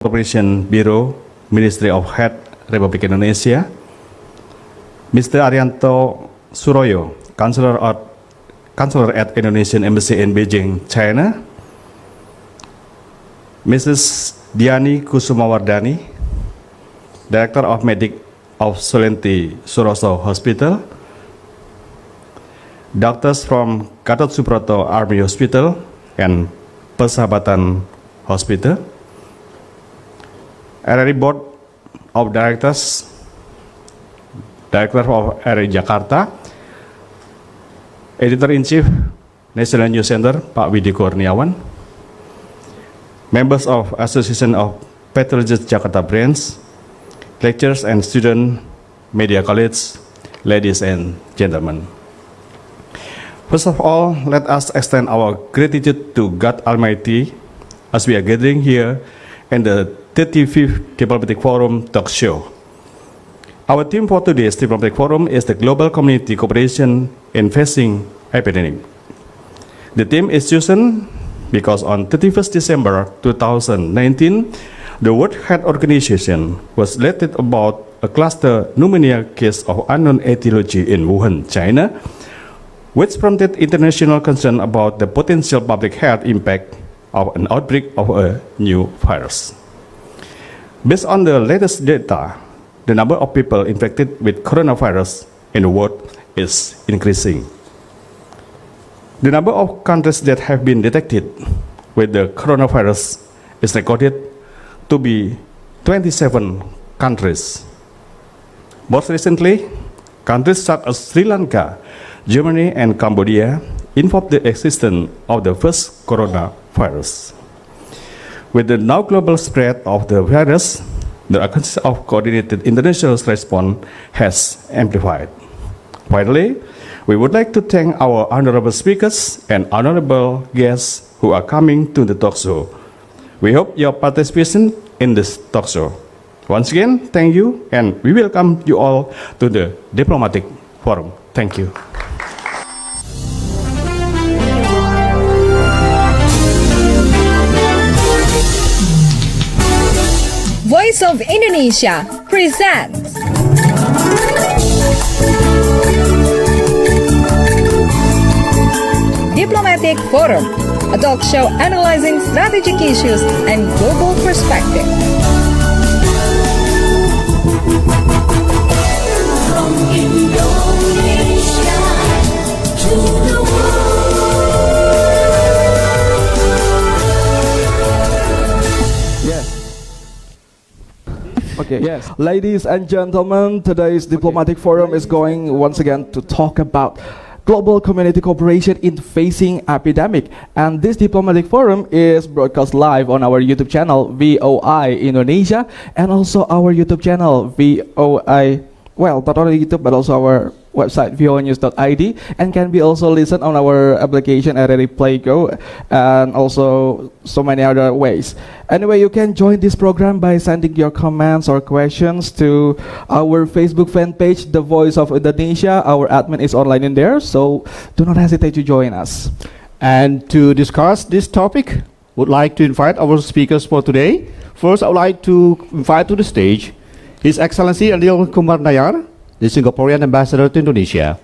Cooperation Bureau, Ministry of Health, Republik Indonesia, Mr. Arianto Suroyo, Counselor at Indonesian Embassy in Beijing, China, Mrs. Diani Kusumawardani, Director of Medic of Solenti Suroso Hospital, doctors from Gatot Subroto Army Hospital and Persahabatan Hospital, RRI Board of Directors, Director of RRI Jakarta, Editor-in-Chief National News Center, Pak Widi Kurniawan, members of Association of Pathologists Jakarta Branch, lecturers and student, media colleagues, ladies and gentlemen. First of all, let us extend our gratitude to God Almighty as we are gathering here in the 35th Diplomatic Forum talk show. Our theme for today's Diplomatic Forum is the Global Community Cooperation in Facing Epidemic. The theme is chosen because on 31st December 2019, the World Health Organization was alerted about a cluster pneumonia case of unknown etiology in Wuhan, China, which prompted international concern about the potential public health impact of an outbreak of a new virus. Based on the latest data, the number of people infected with coronavirus in the world is increasing. The number of countries that have been detected with the coronavirus is recorded to be 27 countries. Most recently, countries such as Sri Lanka, Germany, and Cambodia informed the existence of the first coronavirus. With the now global spread of the virus, the urgency of coordinated international response has amplified. Finally, we would like to thank our honorable speakers and honorable guests who are coming to the talk show. We hope your participation in this talk show. Once again, thank you, and we welcome you all to the Diplomatic Forum. Thank you. Voice of Indonesia presents Diplomatic Forum, a talk show analyzing strategic issues and global perspective. From Indonesia to the Okay. Yes. Ladies and gentlemen, today's Diplomatic Forum is going once again to talk about global community cooperation in facing epidemic. And this Diplomatic Forum is broadcast live on our YouTube channel, VOI Indonesia, and also our YouTube channel, VOI, well, not only YouTube, but also our website, voinews.id, and can be also listened on our application RRI Play Go, and also so many other ways. Anyway, you can join this program by sending your comments or questions to our Facebook fan page, The Voice of Indonesia. Our admin is online in there, so do not hesitate to join us. And to discuss this topic, would like to invite our speakers for today. First, I would like to invite to the stage His Excellency Anil Kumar Nayar, the Singaporean Ambassador to Indonesia.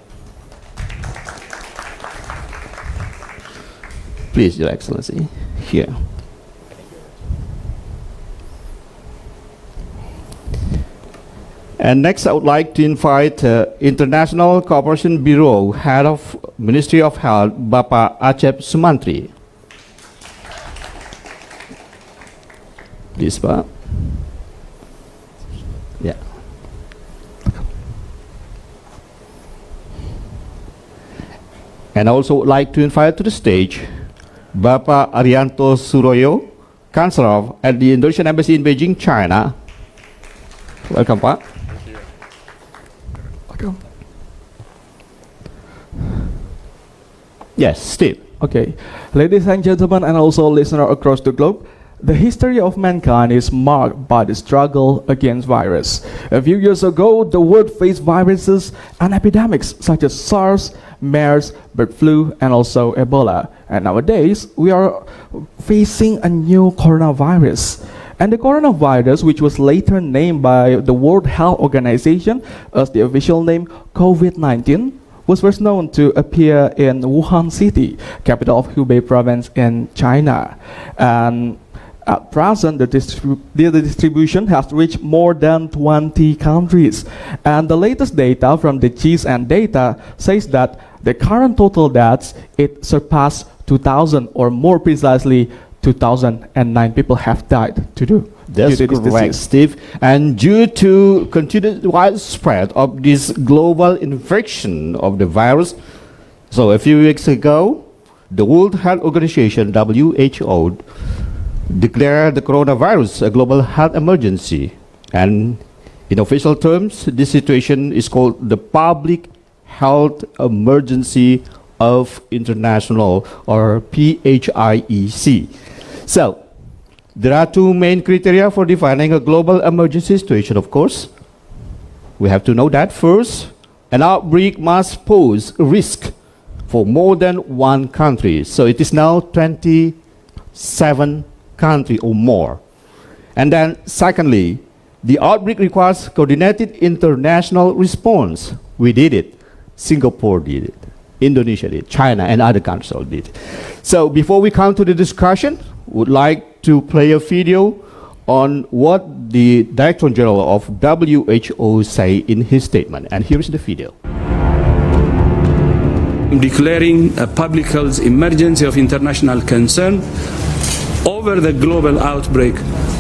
Please, Your Excellency, here. And next, I would like to invite International Cooperation Bureau, Head of Ministry of Health, Bapak Acep Sumantri. Please, Pak. Yeah. And I also would like to invite to the stage Bapak Arianto Suroyo, Counselor at the Indonesian Embassy in Beijing, China. Welcome, Pak. Welcome. Yes, Steve. Okay, ladies and gentlemen, and also listeners across the globe, the history of mankind is marked by the struggle against virus. A few years ago, the world faced viruses and epidemics such as SARS, MERS, bird flu, and also Ebola. And nowadays, we are facing a new coronavirus. And the coronavirus, which was later named by the World Health Organization as the official name COVID-19, was first known to appear in Wuhan City, capital of Hubei province in China. And at present, the distribution has reached more than 20 countries. And the latest data from the GSN data says that the current total deaths, it surpassed 2,000, or more precisely, 2,009 people have died That's due to this correct, disease. Steve. And due to continued widespread of this global infection of the virus, so a few weeks ago, the World Health Organization, WHO, declared the coronavirus a global health emergency. And in official terms, this situation is called the Public Health Emergency of International, or PHIEC. So, there are two main criteria for defining a global emergency situation, of course. We have to know that first, an outbreak must pose risk for more than one country. So it is now 27 countries or more. And then secondly, the outbreak requires coordinated international response. We did it. Singapore did it. Indonesia did. China and other countries all did. So before we come to the discussion, would like to play a video on what the Director General of WHO say in his statement. And here is the video. Declaring a public health emergency of international concern over the global outbreak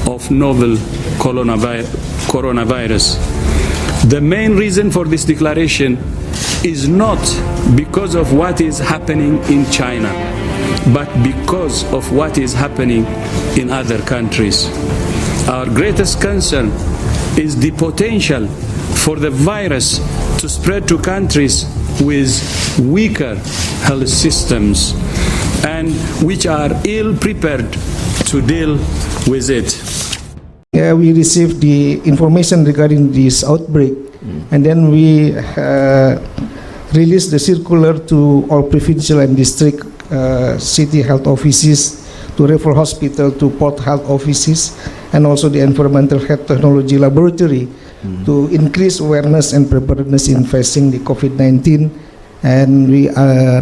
of novel coronavirus. The main reason for this declaration is not because of what is happening in China, but because of what is happening in other countries. Our greatest concern is the potential for the virus to spread to countries with weaker health systems and which are ill prepared to deal with it. We received the information regarding this outbreak, and then we released the circular to all provincial and district city health offices, to referral hospital, to port health offices, and also the environmental health technology laboratory to increase awareness and preparedness in facing the COVID-19. And we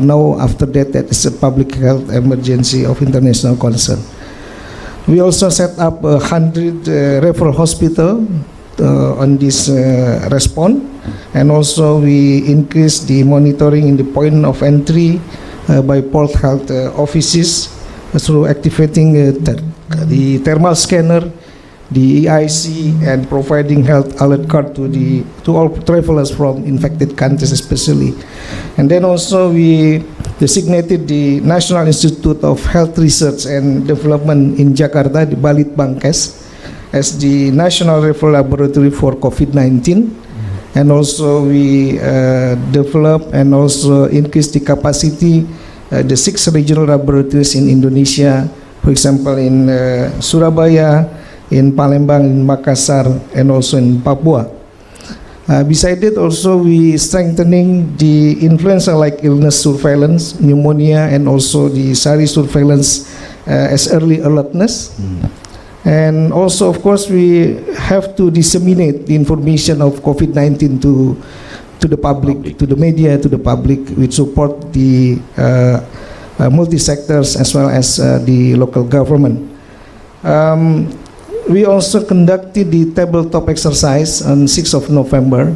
know after that it's a public health emergency of international concern. We also set up 100 referral hospital on this response, and also we increased the monitoring in the point of entry by port health offices through activating the thermal scanner, the EIC, and providing health alert card to all travelers from infected countries especially. And then also we designated the National Institute of Health Research and Development in Jakarta, the Balitbangkes, as the national referral laboratory for COVID-19. And also we develop and also increase the capacity, the 6 regional laboratories in Indonesia, for example in Surabaya, in Palembang, in Makassar, and also in Papua. Besides that, also we strengthening the influenza-like illness surveillance, pneumonia, and also the SARI surveillance as early alertness. And also, of course, we have to disseminate the information of COVID-19 to the public, to the media, to the public, which support the multi-sectors as well as the local government. We also conducted the tabletop exercise on 6th of November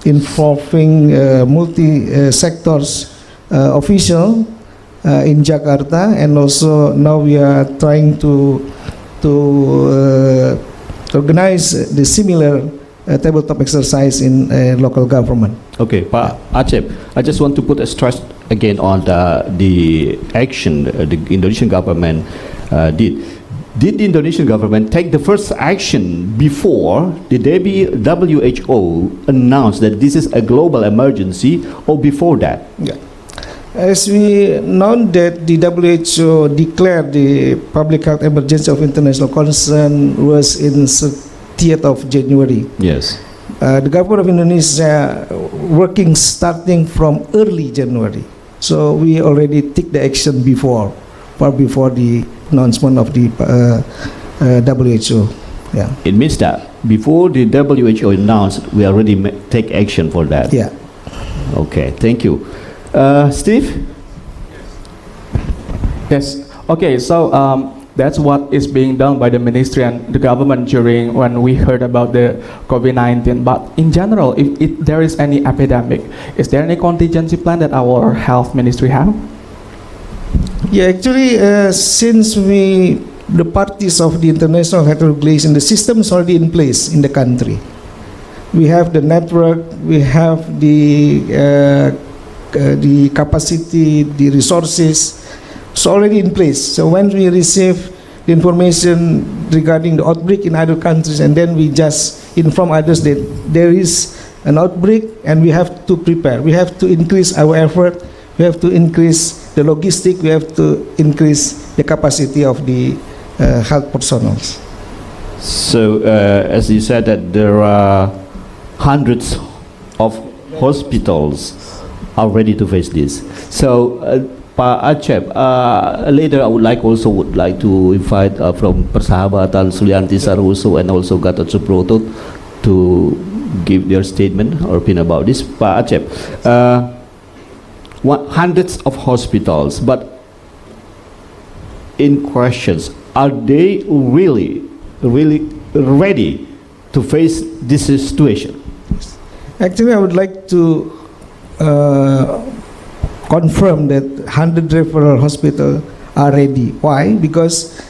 involving multi-sectors official in Jakarta, and also now we are trying to organize the similar tabletop exercise in local government. Okay, Pak Acep, I just want to put a stress again on the action the Indonesian government did. Did the Indonesian government take the first action before the WHO announced that this is a global emergency, or before that? Yeah. As we know that the WHO declared the public health emergency of international concern was in 30th of January. Yes. The government of Indonesia working starting from early January. So we already took the action before, far before the announcement of the WHO. Yeah. It means that before the WHO announced, we already take action for that. Yeah. Okay, thank you. Steve? Yes. Okay. So that's what is being done by the ministry and the government during when we heard about the COVID-19. But in general, if there is any epidemic, is there any contingency plan that our health ministry have? Yeah, actually, since the parties of the international health regulation, the system is already in place in the country. We have the network, we have the capacity, the resources. It's already in place. So when we receive the information regarding the outbreak in other countries, and then we just inform others that there is an outbreak and we have to prepare. We have to increase our effort. We have to increase the logistic. We have to increase the capacity of the health personnel. So, as you said, that there are hundreds of hospitals are ready to face this. So, Pak Acep, later I would like to invite from Persahabatan Sulianti Saroso and also Gatot Subroto to give their statement or opinion about this. Pak Acep, hundreds of hospitals, but in questions, are they really ready to face this situation? Actually, I would like to confirm that 100 referral hospitals are ready. Why? Because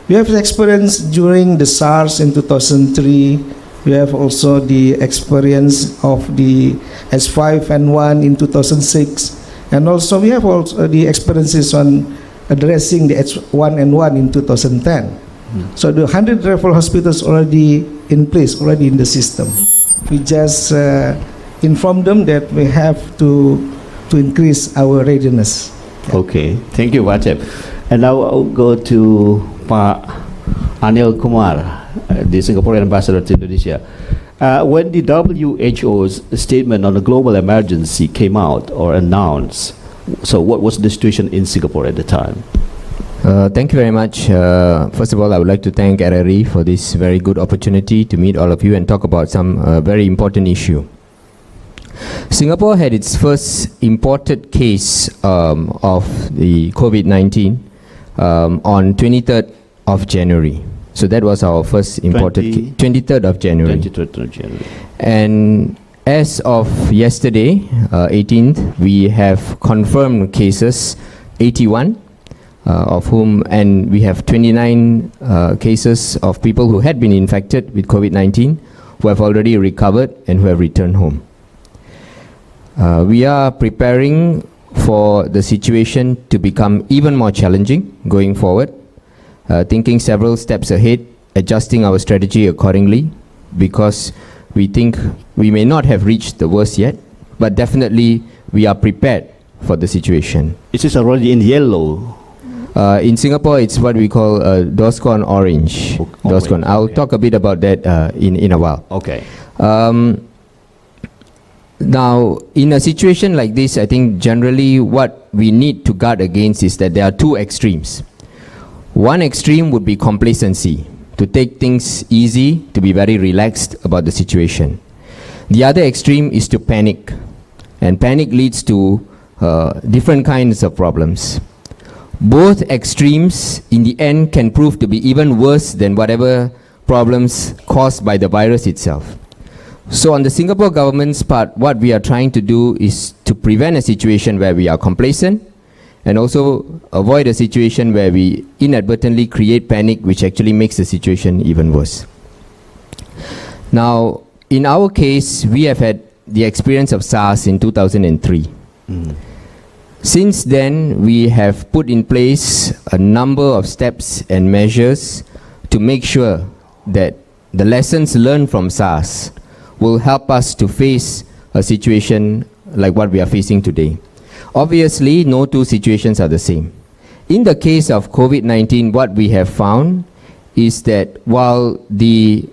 we have experience during the SARS in 2003. We have also the experience of the H5N1 in 2006. And also we have also the experiences on addressing the H1N1 in 2010. So the 100 referral hospitals already in place, already in the system. We just inform them that we have to increase our readiness. Okay, thank you, Pak Acep. And now I'll go to Pak Anil Kumar, the Singaporean ambassador to Indonesia. When the WHO's statement on a global emergency came out or announced, so what was the situation in Singapore at the time? Thank you very much. First of all, I would like to thank RRI for this very good opportunity to meet all of you and talk about some very important issue. Singapore had its first imported case of the COVID-19 on 23rd of January. So that was our first imported 23rd of January. 23rd of January. And as of yesterday, 18th, we have confirmed cases, 81, of whom, and we have 29 cases of people who had been infected with COVID-19 who have already recovered and who have returned home. We are preparing for the situation to become even more challenging going forward, thinking several steps ahead, adjusting our strategy accordingly, because we think we may not have reached the worst yet, but definitely we are prepared for the situation. It is already in yellow. In Singapore, it's what we call DORSCON orange. DORSCON. I'll talk a bit about that in a while. Okay. Now, in a situation like this, I think generally what we need to guard against is that there are two extremes. One extreme would be complacency, to take things easy, to be very relaxed about the situation. The other extreme is to panic, and panic leads to different kinds of problems. Both extremes in the end can prove to be even worse than whatever problems caused by the virus itself. So on the Singapore government's part, what we are trying to do is to prevent a situation where we are complacent and also avoid a situation where we inadvertently create panic, which actually makes the situation even worse. Now, in our case, we have had the experience of SARS in 2003. Since then, we have put in place a number of steps and measures to make sure that the lessons learned from SARS will help us to face a situation like what we are facing today. Obviously, no two situations are the same. In the case of COVID-19, what we have found is that while the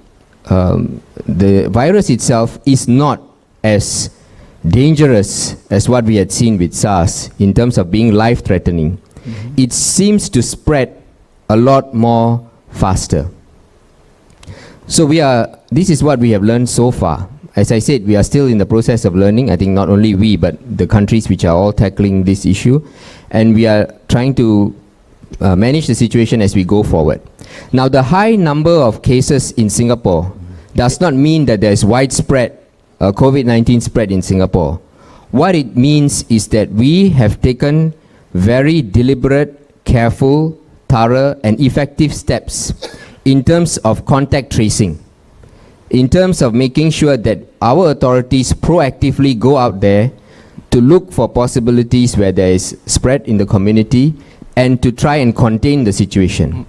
virus itself is not as dangerous as what we had seen with SARS in terms of being life-threatening, it seems to spread a lot more faster. So this is what we have learned so far. As I said, we are still in the process of learning. I think not only we, but the countries which are all tackling this issue. And we are trying to manage the situation as we go forward. Now, the high number of cases in Singapore does not mean that there is widespread COVID-19 spread in Singapore. What it means is that we have taken very deliberate, careful, thorough, and effective steps in terms of contact tracing, in terms of making sure that our authorities proactively go out there to look for possibilities where there is spread in the community and to try and contain the situation.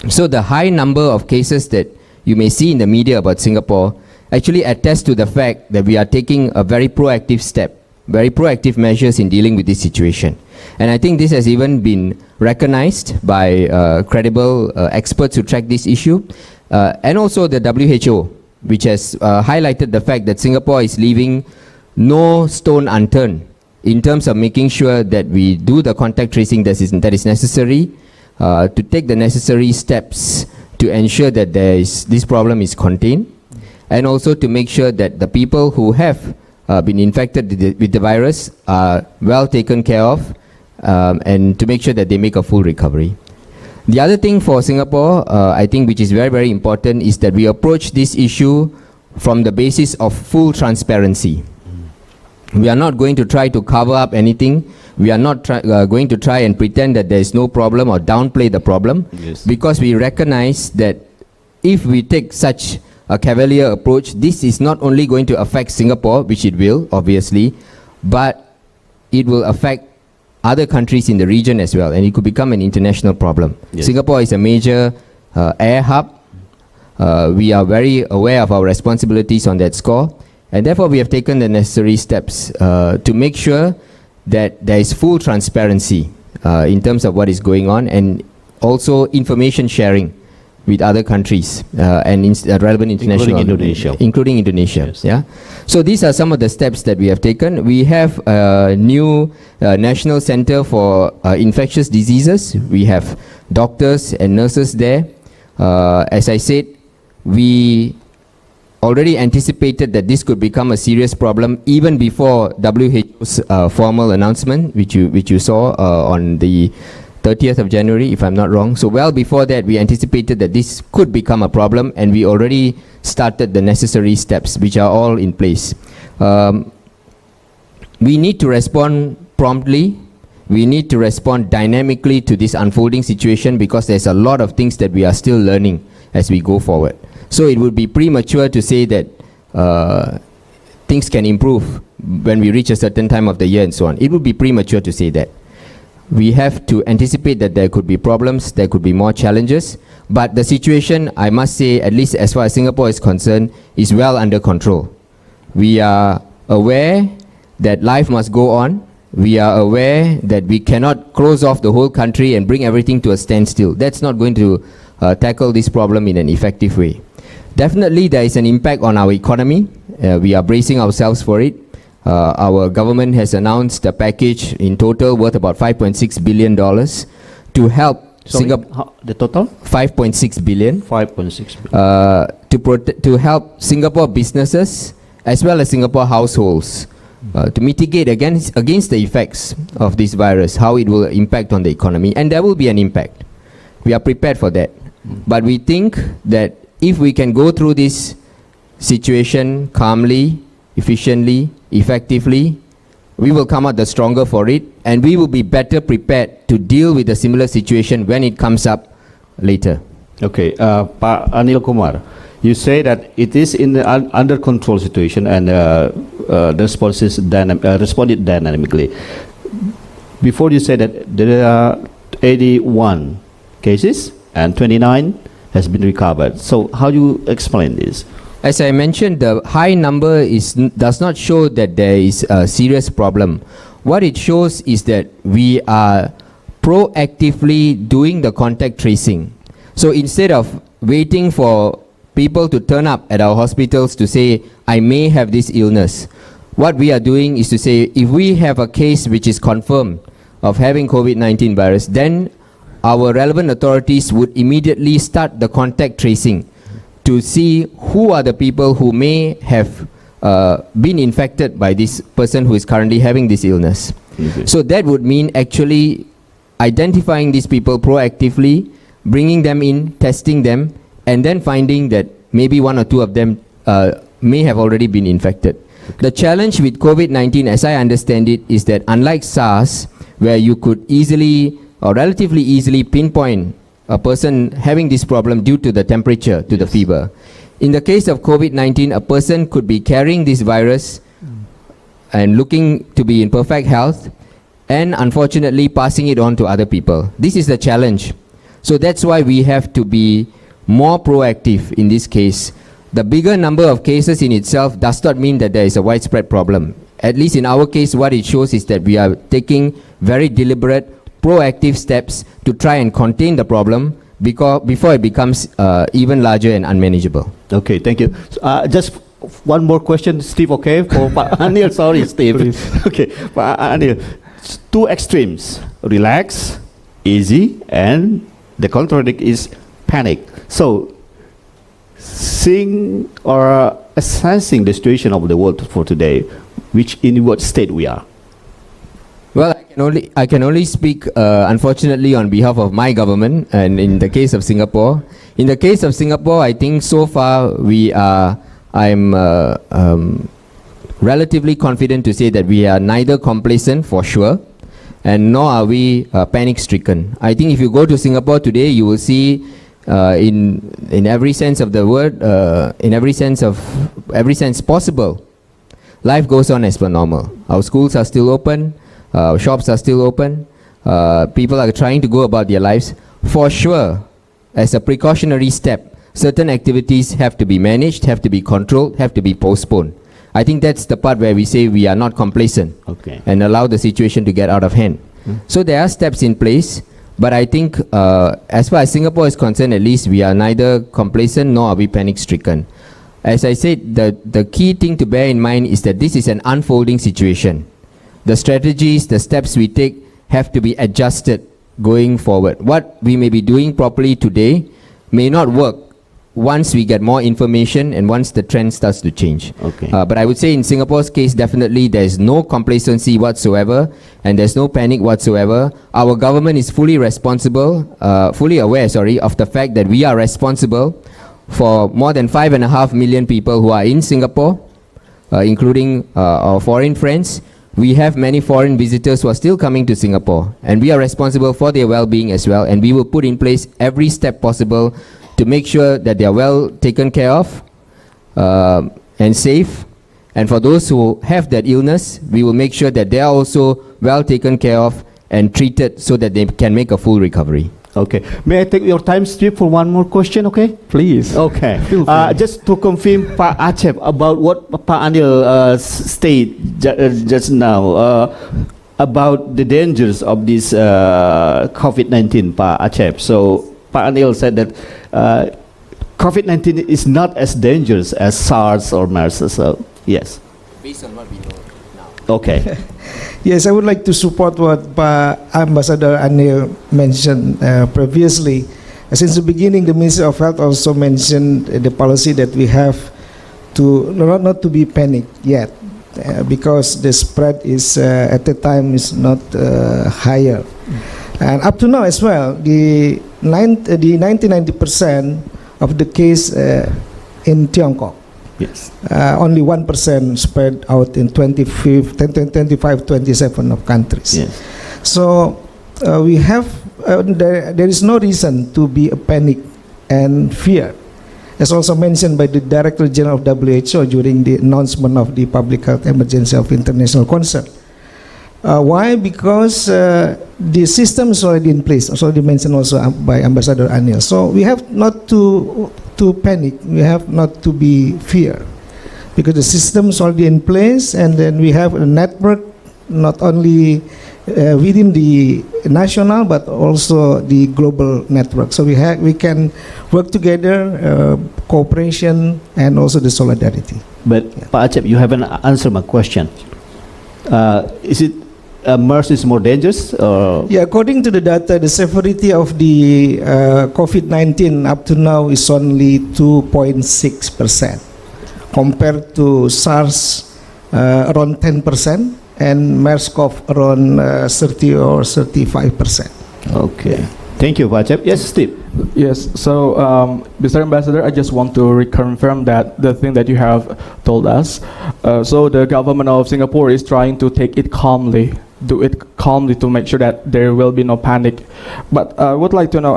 So the high number of cases that you may see in the media about Singapore actually attest to the fact that we are taking a very proactive step, very proactive measures in dealing with this situation. And I think this has even been recognized by credible experts who track this issue, and also the WHO, which has highlighted the fact that Singapore is leaving no stone unturned in terms of making sure that we do the contact tracing that is necessary, to take the necessary steps to ensure that this problem is contained, and also to make sure that the people who have been infected with the virus are well taken care of, and to make sure that they make a full recovery. The other thing for Singapore, I think, which is very, very important, is that we approach this issue from the basis of full transparency. We are not going to try to cover up anything. We are not going to try and pretend that there is no problem or downplay the problem, because we recognize that if we take such a cavalier approach, this is not only going to affect Singapore, which it will, obviously, but it will affect other countries in the region as well, and it could become an international problem. Singapore is a major air hub. We are very aware of our responsibilities on that score, and therefore we have taken the necessary steps to make sure that there is full transparency in terms of what is going on, and also information sharing with other countries and relevant international, including Indonesia. Yeah. So these are some of the steps that we have taken. We have a new National Center for Infectious Diseases. We have doctors and nurses there. As I said, we already anticipated that this could become a serious problem even before WHO's formal announcement, which you saw on the 30th of January, if I'm not wrong. So well before that, we anticipated that this could become a problem, and we already started the necessary steps, which are all in place. We need to respond promptly. We need to respond dynamically to this unfolding situation, because there's a lot of things that we are still learning as we go forward. So it would be premature to say that things can improve when we reach a certain time of the year and so on. It would be premature to say that. We have to anticipate that there could be problems, there could be more challenges, but the situation, I must say, at least as far as Singapore is concerned, is well under control. We are aware that life must go on. We are aware that we cannot close off the whole country and bring everything to a standstill. That's not going to tackle this problem in an effective way. Definitely there is an impact on our economy. We are bracing ourselves for it. Our government has announced a package in total worth about $5.6 billion to help Singapore. The total? 5.6 billion. 5.6 billion. To help Singapore businesses as well as Singapore households to mitigate against the effects of this virus, how it will impact on the economy. And there will be an impact. We are prepared for that. But we think that if we can go through this situation calmly, efficiently, effectively, we will come out the stronger for it, and we will be better prepared to deal with a similar situation when it comes up later. Okay, Pak Anil Kumar, you say that it is in the under control situation, and the response is responded dynamically. Before you said that there are 81 cases and 29 has been recovered. So how do you explain this? As I mentioned, the high number does not show that there is a serious problem. What it shows is that we are proactively doing the contact tracing. So instead of waiting for people to turn up at our hospitals to say, I may have this illness, what we are doing is to say, if we have a case which is confirmed of having COVID-19 virus, then our relevant authorities would immediately start the contact tracing to see who are the people who may have been infected by this person who is currently having this illness. Okay. So that would mean actually identifying these people proactively, bringing them in, testing them, and then finding that maybe one or two of them may have already been infected. The challenge with COVID-19, as I understand it, is that unlike SARS, where you could easily or relatively easily pinpoint a person having this problem due to the temperature, to the fever. In the case of COVID-19, a person could be carrying this virus and looking to be in perfect health and unfortunately passing it on to other people. This is the challenge. So that's why we have to be more proactive in this case. The bigger number of cases in itself does not mean that there is a widespread problem. At least in our case, what it shows is that we are taking very deliberate, proactive steps to try and contain the problem before it becomes even larger and unmanageable. Okay, thank you. So, just one more question, Steve, okay? For Pak Anil, sorry, Steve. Okay, Pak Anil, two extremes, relax, easy, and the contradict is panic. So, seeing or assessing the situation of the world for today, in what state we are? Well, I can only speak, unfortunately, on behalf of my government, and in the case of Singapore. In the case of Singapore, I think so far I'm relatively confident to say that we are neither complacent for sure, and nor are we panic-stricken. I think if you go to Singapore today, you will see, in every sense of the word, in every sense possible, life goes on as per normal. Our schools are still open. Shops are still open. People are trying to go about their lives. For sure, as a precautionary step, certain activities have to be managed, have to be controlled, have to be postponed. I think that's the part where we say we are not complacent, okay, and allow the situation to get out of hand. So there are steps in place, but I think as far as Singapore is concerned, at least we are neither complacent nor are we panic-stricken. As I said, the key thing to bear in mind is that this is an unfolding situation. The strategies, the steps we take have to be adjusted going forward. What we may be doing properly today may not work once we get more information and once the trend starts to change. Okay. But I would say in Singapore's case, definitely there's no complacency whatsoever and there's no panic whatsoever. Our government is fully aware of the fact that we are responsible for more than 5.5 million people who are in Singapore, including our foreign friends. We have many foreign visitors who are still coming to Singapore, and we are responsible for their well-being as well, and we will put in place every step possible to make sure that they are well taken care of and safe. And for those who have that illness, we will make sure that they are also well taken care of and treated so that they can make a full recovery. Okay. May I take your time, Steve, for one more question, okay? Please. Okay. Feel free. Just to confirm, Pak Acep, about what Pak Anil stated just now, about the dangers of this COVID-19, Pak Acep. So, Pak Anil said that COVID-19 is not as dangerous as SARS or MERS. So, yes. Based on what we know now. Okay. Yes, I would like to support what Ambassador Anil mentioned previously. Since the beginning, the Ministry of Health also mentioned the policy that we have to not to be panicked yet, because the spread is at the time is not higher, and up to now as well, the 90% of the case in Tiongkok. Yes. Only 1% spread out in 25, 27 of countries. Yes. So we have there is no reason to be a panic and fear, as also mentioned by the Director General of WHO during the announcement of the public health emergency of international concern. Why? Because the system is already in place, as already mentioned also by Ambassador Anil. So we have not to panic, we have not to be fear, because the system is already in place, and then we have a network not only within the national but also the global network. So we can work together, cooperation, and also the solidarity. But Pak Acep, you haven't answered my question. Is it MERS is more dangerous? Yeah, according to the data, the severity of the COVID-19 up to now is only 2.6%, compared to SARS around 10%, and MERS-CoV around 30 or 35%. Okay. Thank you, Pak Acep. Yes, Steve. Yes, so Mr. Ambassador, I just want to reconfirm that the thing that you have told us. So the government of Singapore is trying to take it calmly, do it calmly to make sure that there will be no panic. But I would like to know,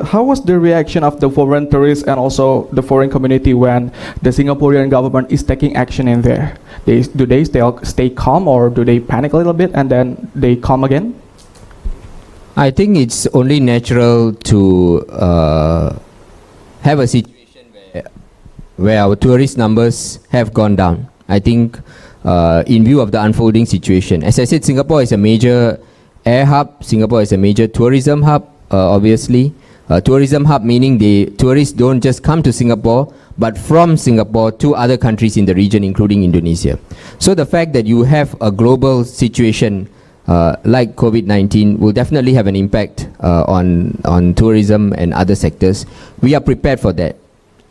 how was the reaction of the foreign tourists and also the foreign community when the Singaporean government is taking action in there? Do they stay calm, or do they panic a little bit and then they calm again? I think it's only natural to have a situation where our tourist numbers have gone down. I think in view of the unfolding situation. As I said, Singapore is a major air hub. Singapore is a major tourism hub, obviously. Tourism hub meaning the tourists don't just come to Singapore, but from Singapore to other countries in the region, including Indonesia. So the fact that you have a global situation like COVID-19 will definitely have an impact on tourism and other sectors. We are prepared for that.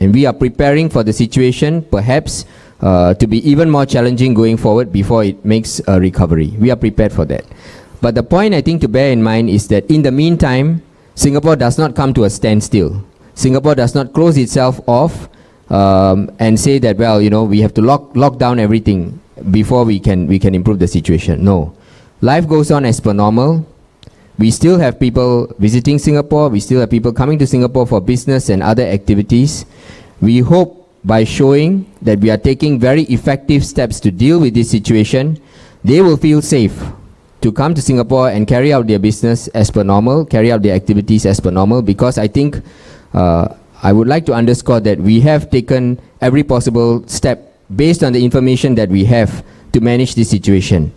And we are preparing for the situation perhaps to be even more challenging going forward before it makes a recovery. We are prepared for that. But the point I think to bear in mind is that in the meantime, Singapore does not come to a standstill. Singapore does not close itself off and say that, well, you know, we have to lock down everything before we can improve the situation. No. Life goes on as per normal. We still have people visiting Singapore. We still have people coming to Singapore for business and other activities. We hope by showing that we are taking very effective steps to deal with this situation, they will feel safe to come to Singapore and carry out their business as per normal, carry out their activities as per normal, because I think I would like to underscore that we have taken every possible step based on the information that we have to manage this situation.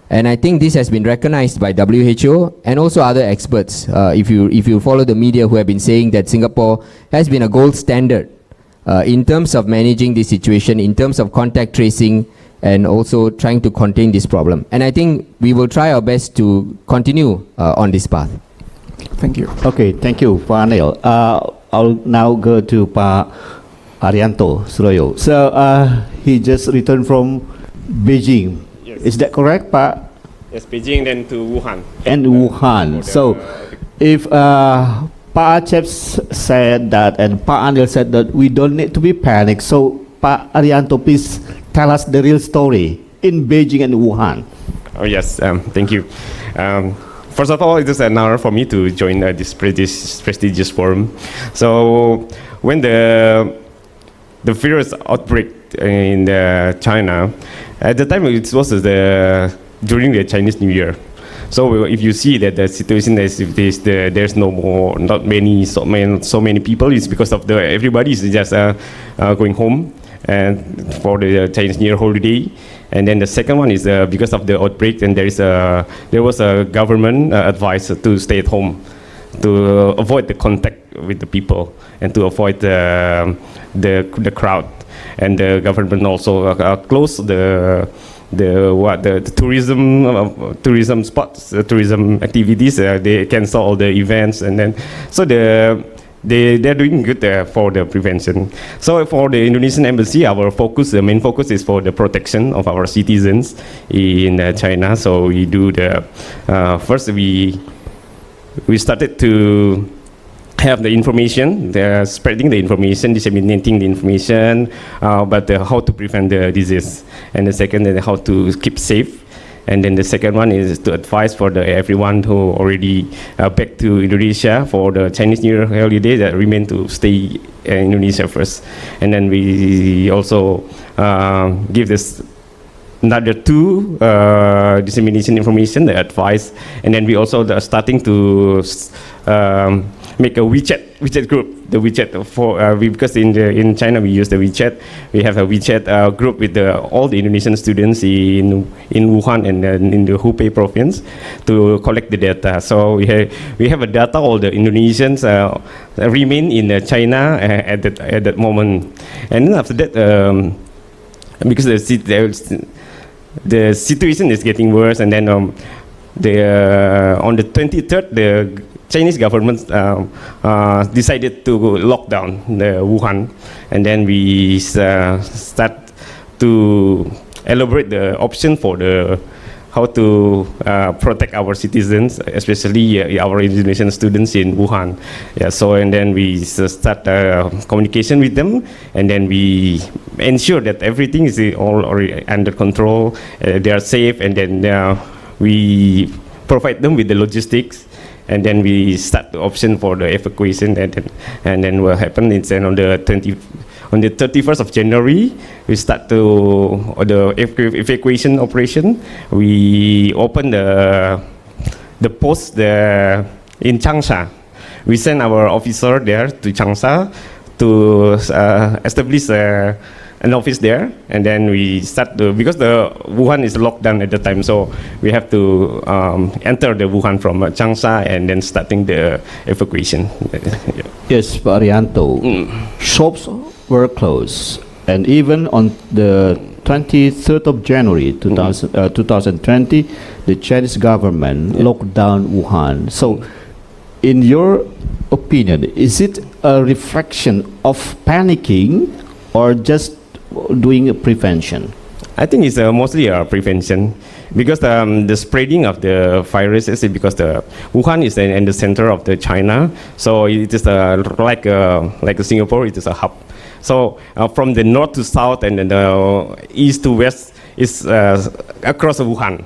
And I think this has been recognized by WHO and also other experts. If you follow the media who have been saying that Singapore has been a gold standard in terms of managing this situation, in terms of contact tracing, and also trying to contain this problem. And I think we will try our best to continue on this path. Thank you. Okay, thank you, Pak Anil. I'll now go to Pak Arianto Suroyo. So he just returned from Beijing. Yes. Is that correct, Pak? Yes, Beijing then to Wuhan. And Wuhan. So if Pak Acep said that and Pak Anil said that we don't need to be panicked, so Pak Arianto, please tell us the real story in Beijing and Wuhan. Oh yes, thank you. First of all, it is an honor for me to join this prestigious forum. So when the virus outbreak in China, at the time it was during the Chinese New Year. So if you see that the situation is there's so many people, it's because of everybody is just going home and for the Chinese New Year holiday. And then the second one is because of the outbreak, and there was a government advice to stay at home to avoid the contact with the people and to avoid the crowd. And the government also closed the tourism spots, tourism activities. They cancel all the events, and then so they're doing good for the prevention. So for the Indonesian embassy, the main focus is for the protection of our citizens in China. So we do first we started to have the information, spreading the information, disseminating the information about how to prevent the disease. And the second, how to keep safe. And then the second one is to advise for everyone who already back to Indonesia for the Chinese New Year holiday that remain to stay in Indonesia first. And then we also give this another two dissemination information, the advice. And then we also are starting to make a WeChat group. The WeChat because in China we use the WeChat. We have a WeChat group with all the Indonesian students in Wuhan and in the Hubei province to collect the data. So we have a data all the Indonesians remain in China at that moment. And then after that, because the situation is getting worse, and then on the 23rd, the Chinese government decided to lock down the Wuhan, and then we start to elaborate the option for the how to protect our citizens, especially our Indonesian students in Wuhan. Yeah, so and then we start communication with them, and then we ensure that everything is all already under control, they are safe, and then we provide them with the logistics, and then we start the option for the evacuation, and then what happened is then on the 31st of January, we start to the evacuation operation. We open the post in Changsha. We send our officer there to Changsha to establish an office there, and then we start to, because the Wuhan is locked down at the time, so we have to enter the Wuhan from Changsha and then starting the evacuation. Yes, Pak Arianto, shops were closed, and even on the 23rd of January 2020, the Chinese government locked down Wuhan. So, in your opinion, is it a reflection of panicking or just doing a prevention? I think it's mostly a prevention, because the spreading of the virus is because the Wuhan is in the center of the China, so it is like Singapore, it is a hub. So from the north to south and then the east to west is across Wuhan,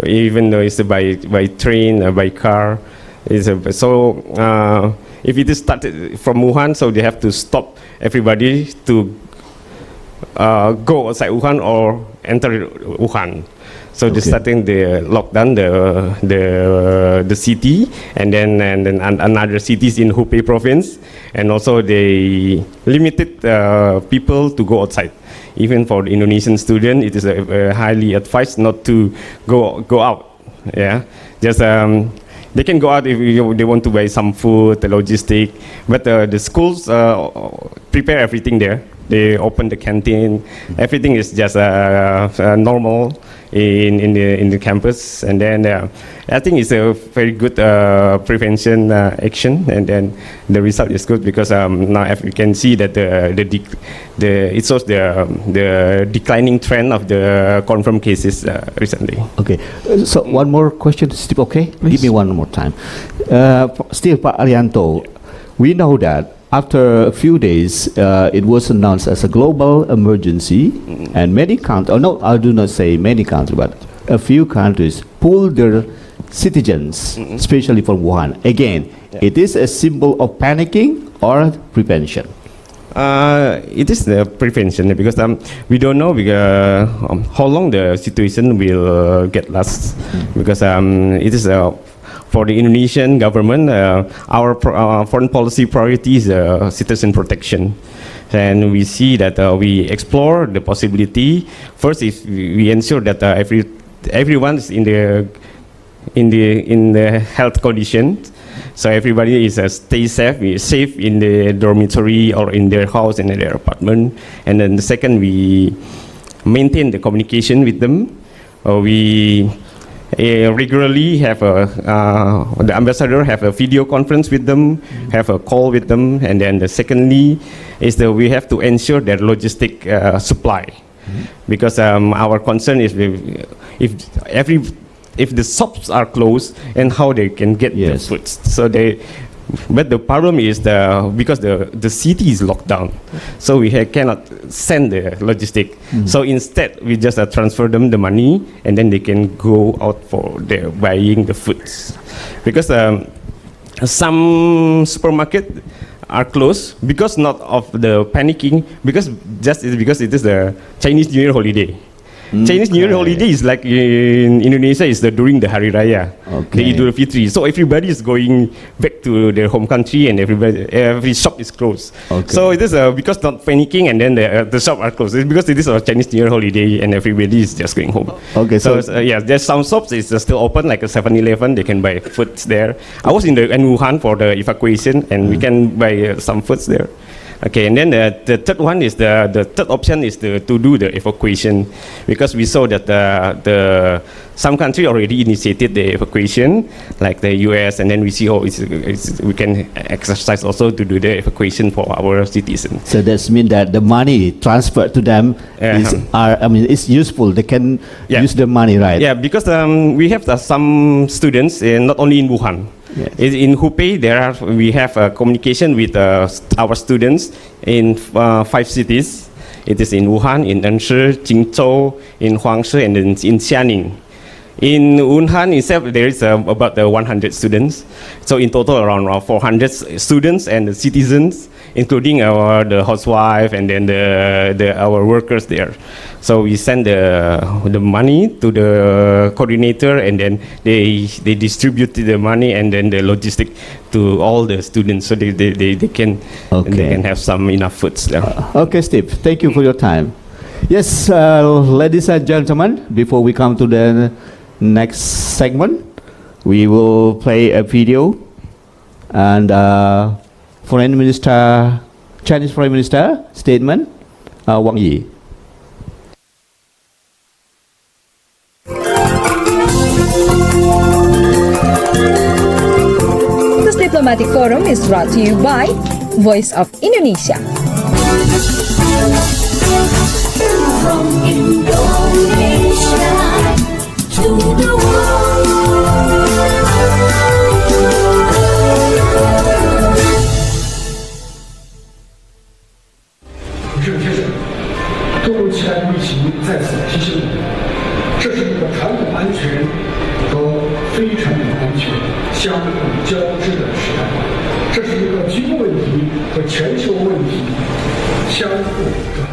even though it's by train, by car. So if it is started from Wuhan, so they have to stop everybody to go outside Wuhan or enter Wuhan. So they're starting the lockdown, the city, and then another cities in Hubei province, and also they limited people to go outside. Even for the Indonesian student, it is highly advised not to go out. Yeah, just they can go out if they want to buy some food, the logistic, but the schools prepare everything there. They open the canteen. Everything is just normal in the campus, and then I think it's a very good prevention action, and then the result is good, because now we can see that it shows the declining trend of the confirmed cases recently. Okay, so one more question, Steve. Okay, please. Give me one more time. Still, Pak Arianto, we know that after a few days, it was announced as a global emergency, and many countries, no, I do not say many countries, but a few countries pulled their citizens, especially from Wuhan. Again, it is a symbol of panicking or prevention? It is the prevention, because we don't know how long the situation will get last, because it is for the Indonesian government, our foreign policy priority is citizen protection, and we see that we explore the possibility. First, if we ensure that everyone is in the health condition, so everybody is stay safe in the dormitory or in their house and in their apartment. And then the second, we maintain the communication with them. We regularly have the ambassador have a video conference with them, have a call with them, and then secondly is that we have to ensure their logistic supply, because our concern is if the shops are closed, and how they can get the food. So but the problem is because the city is locked down, so we cannot send the logistic. So instead, we just transfer them the money, and then they can go out for their buying the foods, because some supermarket are closed because not of the panicking, because it is the Chinese New Year holiday. Chinese New Year holiday is like in Indonesia is during the Hari Raya, the Idul Fitri. So everybody is going back to their home country, and every shop is closed. So it is because not panicking, and then the shop are closed. It's because it is a Chinese New Year holiday, and everybody is just going home. So yeah, there's some shops is still open, like a 7-Eleven. They can buy foods there. I was in Wuhan for the evacuation, and we can buy some foods there. Okay, and then the third one is the third option is to do the evacuation, because we saw that the some country already initiated the evacuation, like the US, and then we see we can exercise also to do the evacuation for our citizens. So that means that the money transferred to them is useful. They can use the money, right? Yeah, because we have some students, not only in Wuhan. Yes. In Hubei, we have communication with our students in 5 cities. It is in Wuhan, in Enshi, Jingzhou, in Huangshi, and in Xianing. In Wuhan itself, there is about 100 students. So in total, around 400 students and citizens, including the housewife and then our workers there. So we send the money to the coordinator, and then they distribute the money and then the logistic to all the students, so they can have some enough foods there. Okay, Steve, thank you for your time. Yes, ladies and gentlemen, before we come to the next segment, we will play a video, and Chinese Foreign Minister statement, Wang Yi. This diplomatic forum is brought to you by Voice of Indonesia. From Indonesia to the world. 女士们、先生，突如其来的疫情再次提醒我们，这是一个传统安全和非传统安全相互交织的时代，这是一个军问题和全球问题相互转化。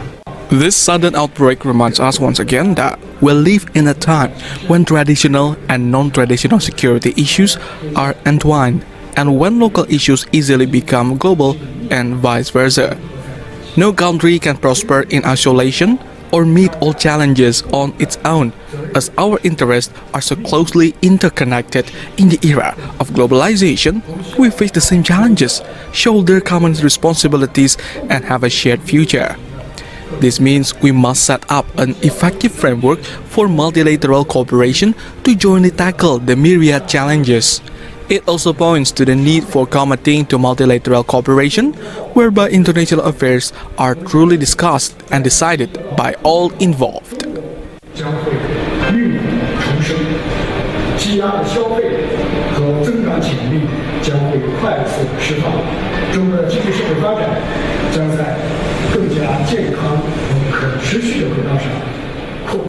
This sudden outbreak reminds us once again that we live in a time when traditional and non-traditional security issues are entwined, and when local issues easily become global and vice versa. No country can prosper in isolation or meet all challenges on its own, as our interests are so closely interconnected. In the era of globalization, we face the same challenges, shoulder common responsibilities, and have a shared future. This means we must set up an effective framework for multilateral cooperation to jointly tackle the myriad challenges. It also points to the need for committing to multilateral cooperation, whereby international affairs are truly discussed and decided by all involved. 将会浴火重生，积压的消费和增长潜力将会快速释放，中国的经济社会发展将在更加健康和可持续的轨道上扩。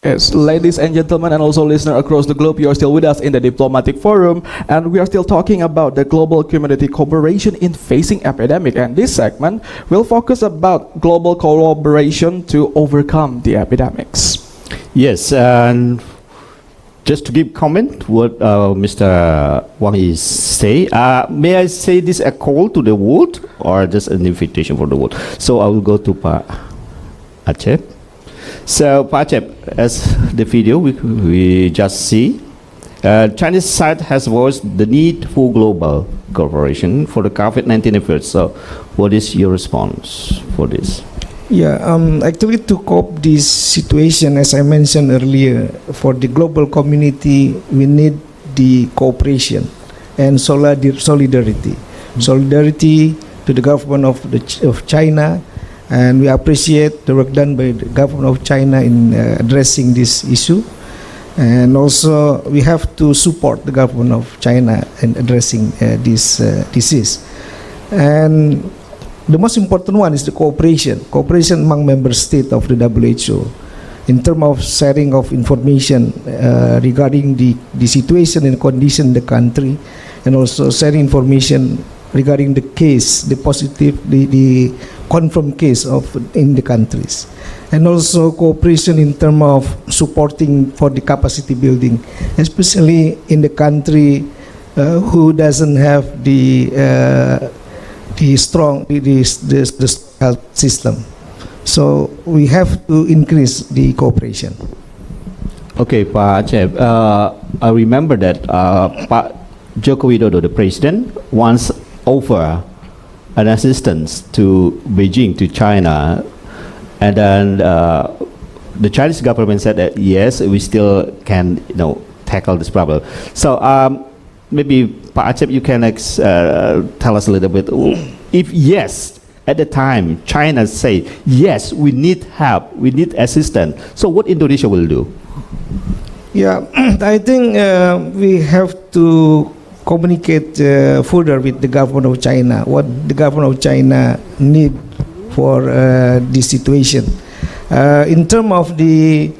Yes, ladies and gentlemen, and also listeners across the globe, you are still with us in the Diplomatic Forum, and we are still talking about the global community cooperation in facing epidemic. And this segment will focus about global collaboration to overcome the epidemics. Yes, and just to give comment what Mr. Wang Yi say, may I say this a call to the world or just an invitation for the world? So I will go to Pa Acep. So Pa Acep, as the video we just see, Chinese side has voiced the need for global cooperation for the COVID-19 efforts. So what is your response for this? Yeah, actually to cope this situation, as I mentioned earlier, for the global community, we need the cooperation and solidarity. Solidarity to the government of China, and we appreciate the work done by the government of China in addressing this issue. And also, we have to support the government of China in addressing this disease. And the most important one is the cooperation among member states of the WHO in terms of sharing of information regarding the situation and condition in the country, and also sharing information regarding the case, the confirmed case in the countries, and also cooperation in terms of supporting for the capacity building, especially in the country who doesn't have the strong health system. So we have to increase the cooperation. Okay, Pa Acep, I remember that Pak Joko Widodo, the president, once offer an assistance to Beijing, to China, and then the Chinese government said that yes, we still can, tackle this problem. So maybe Pak Acep, you can tell us a little bit. If yes, at the time China say yes, we need help, we need assistance. So what Indonesia will do? Yeah, I think we have to communicate further with the government of China, what the government of China need for this situation. In terms of the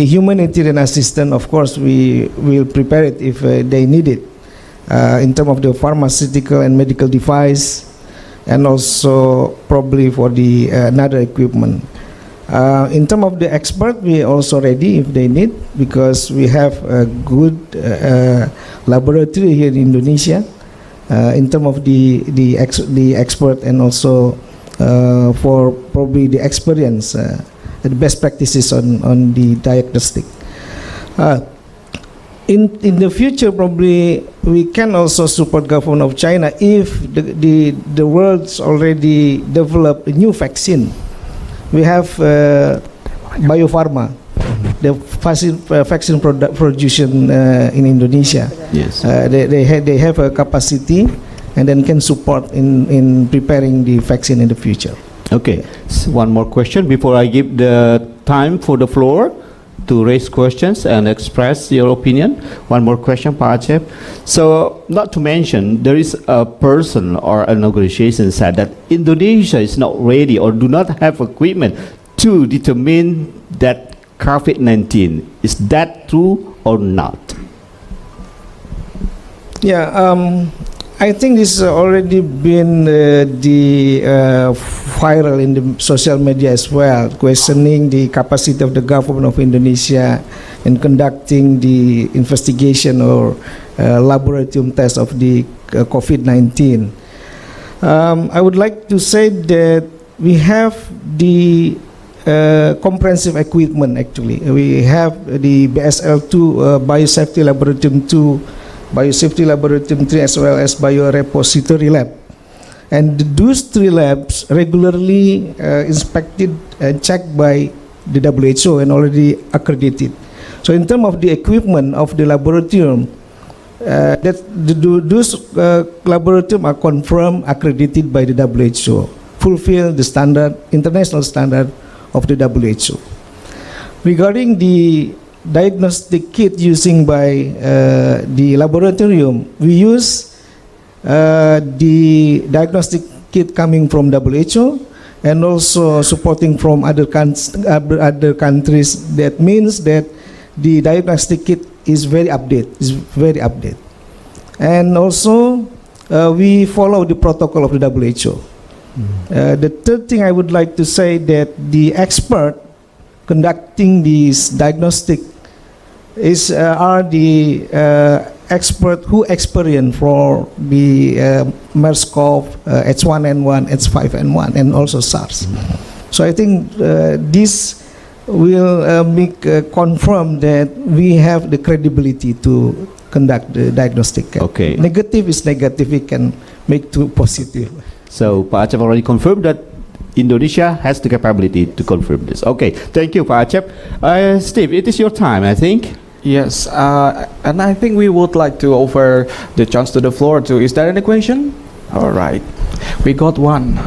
humanitarian assistance, of course, we will prepare it if they need it. In terms of the pharmaceutical and medical device, and also probably for the another equipment. In terms of the expert, we are also ready if they need, because we have a good laboratory here in Indonesia. In terms of the expert, and also for probably the experience, the best practices on the diagnostic. In the future, probably we can also support government of China if the world's already developed a new vaccine. We have biopharma, the vaccine production in Indonesia. Yes. They have a capacity, and then can support in preparing the vaccine in the future. Okay, so one more question before I give the time for the floor to raise questions and express your opinion. One more question, Pak Acep. So, not to mention, there is a person or an organization said that Indonesia is not ready or do not have equipment to determine that COVID-19. Is that true or not? Yeah, I think this already been viral in the social media as well, questioning the capacity of the government of Indonesia in conducting the investigation or laboratory test of the COVID-19. I would like to say that we have the comprehensive equipment. Actually, we have the BSL-2 Biosafety Laboratory 2, Biosafety Laboratory 3, as well as Biorepository Lab. And those three labs regularly inspected and checked by the WHO and already accredited. So in terms of the equipment of the laboratorium, those laboratorium are confirmed, accredited by the WHO, fulfill the standard, international standard of the WHO. Regarding the diagnostic kit using by the laboratorium, we use the diagnostic kit coming from WHO and also supporting from other countries. That means that the diagnostic kit is very updated, and also we follow the protocol of the WHO. The third thing I would like to say that the expert conducting this diagnostic are the expert who experience for the MERS-CoV, H1N1, H5N1, and also SARS. So I think this will confirm that we have the credibility to conduct the diagnostic. Okay. Negative is negative, we can make to positive. So Pak Acep already confirmed that Indonesia has the capability to confirm this. Okay, thank you, Pak Acep. Steve, it is your time, I think. Yes, and I think we would like to offer the chance to the floor to. Is there any question? All right, we got one.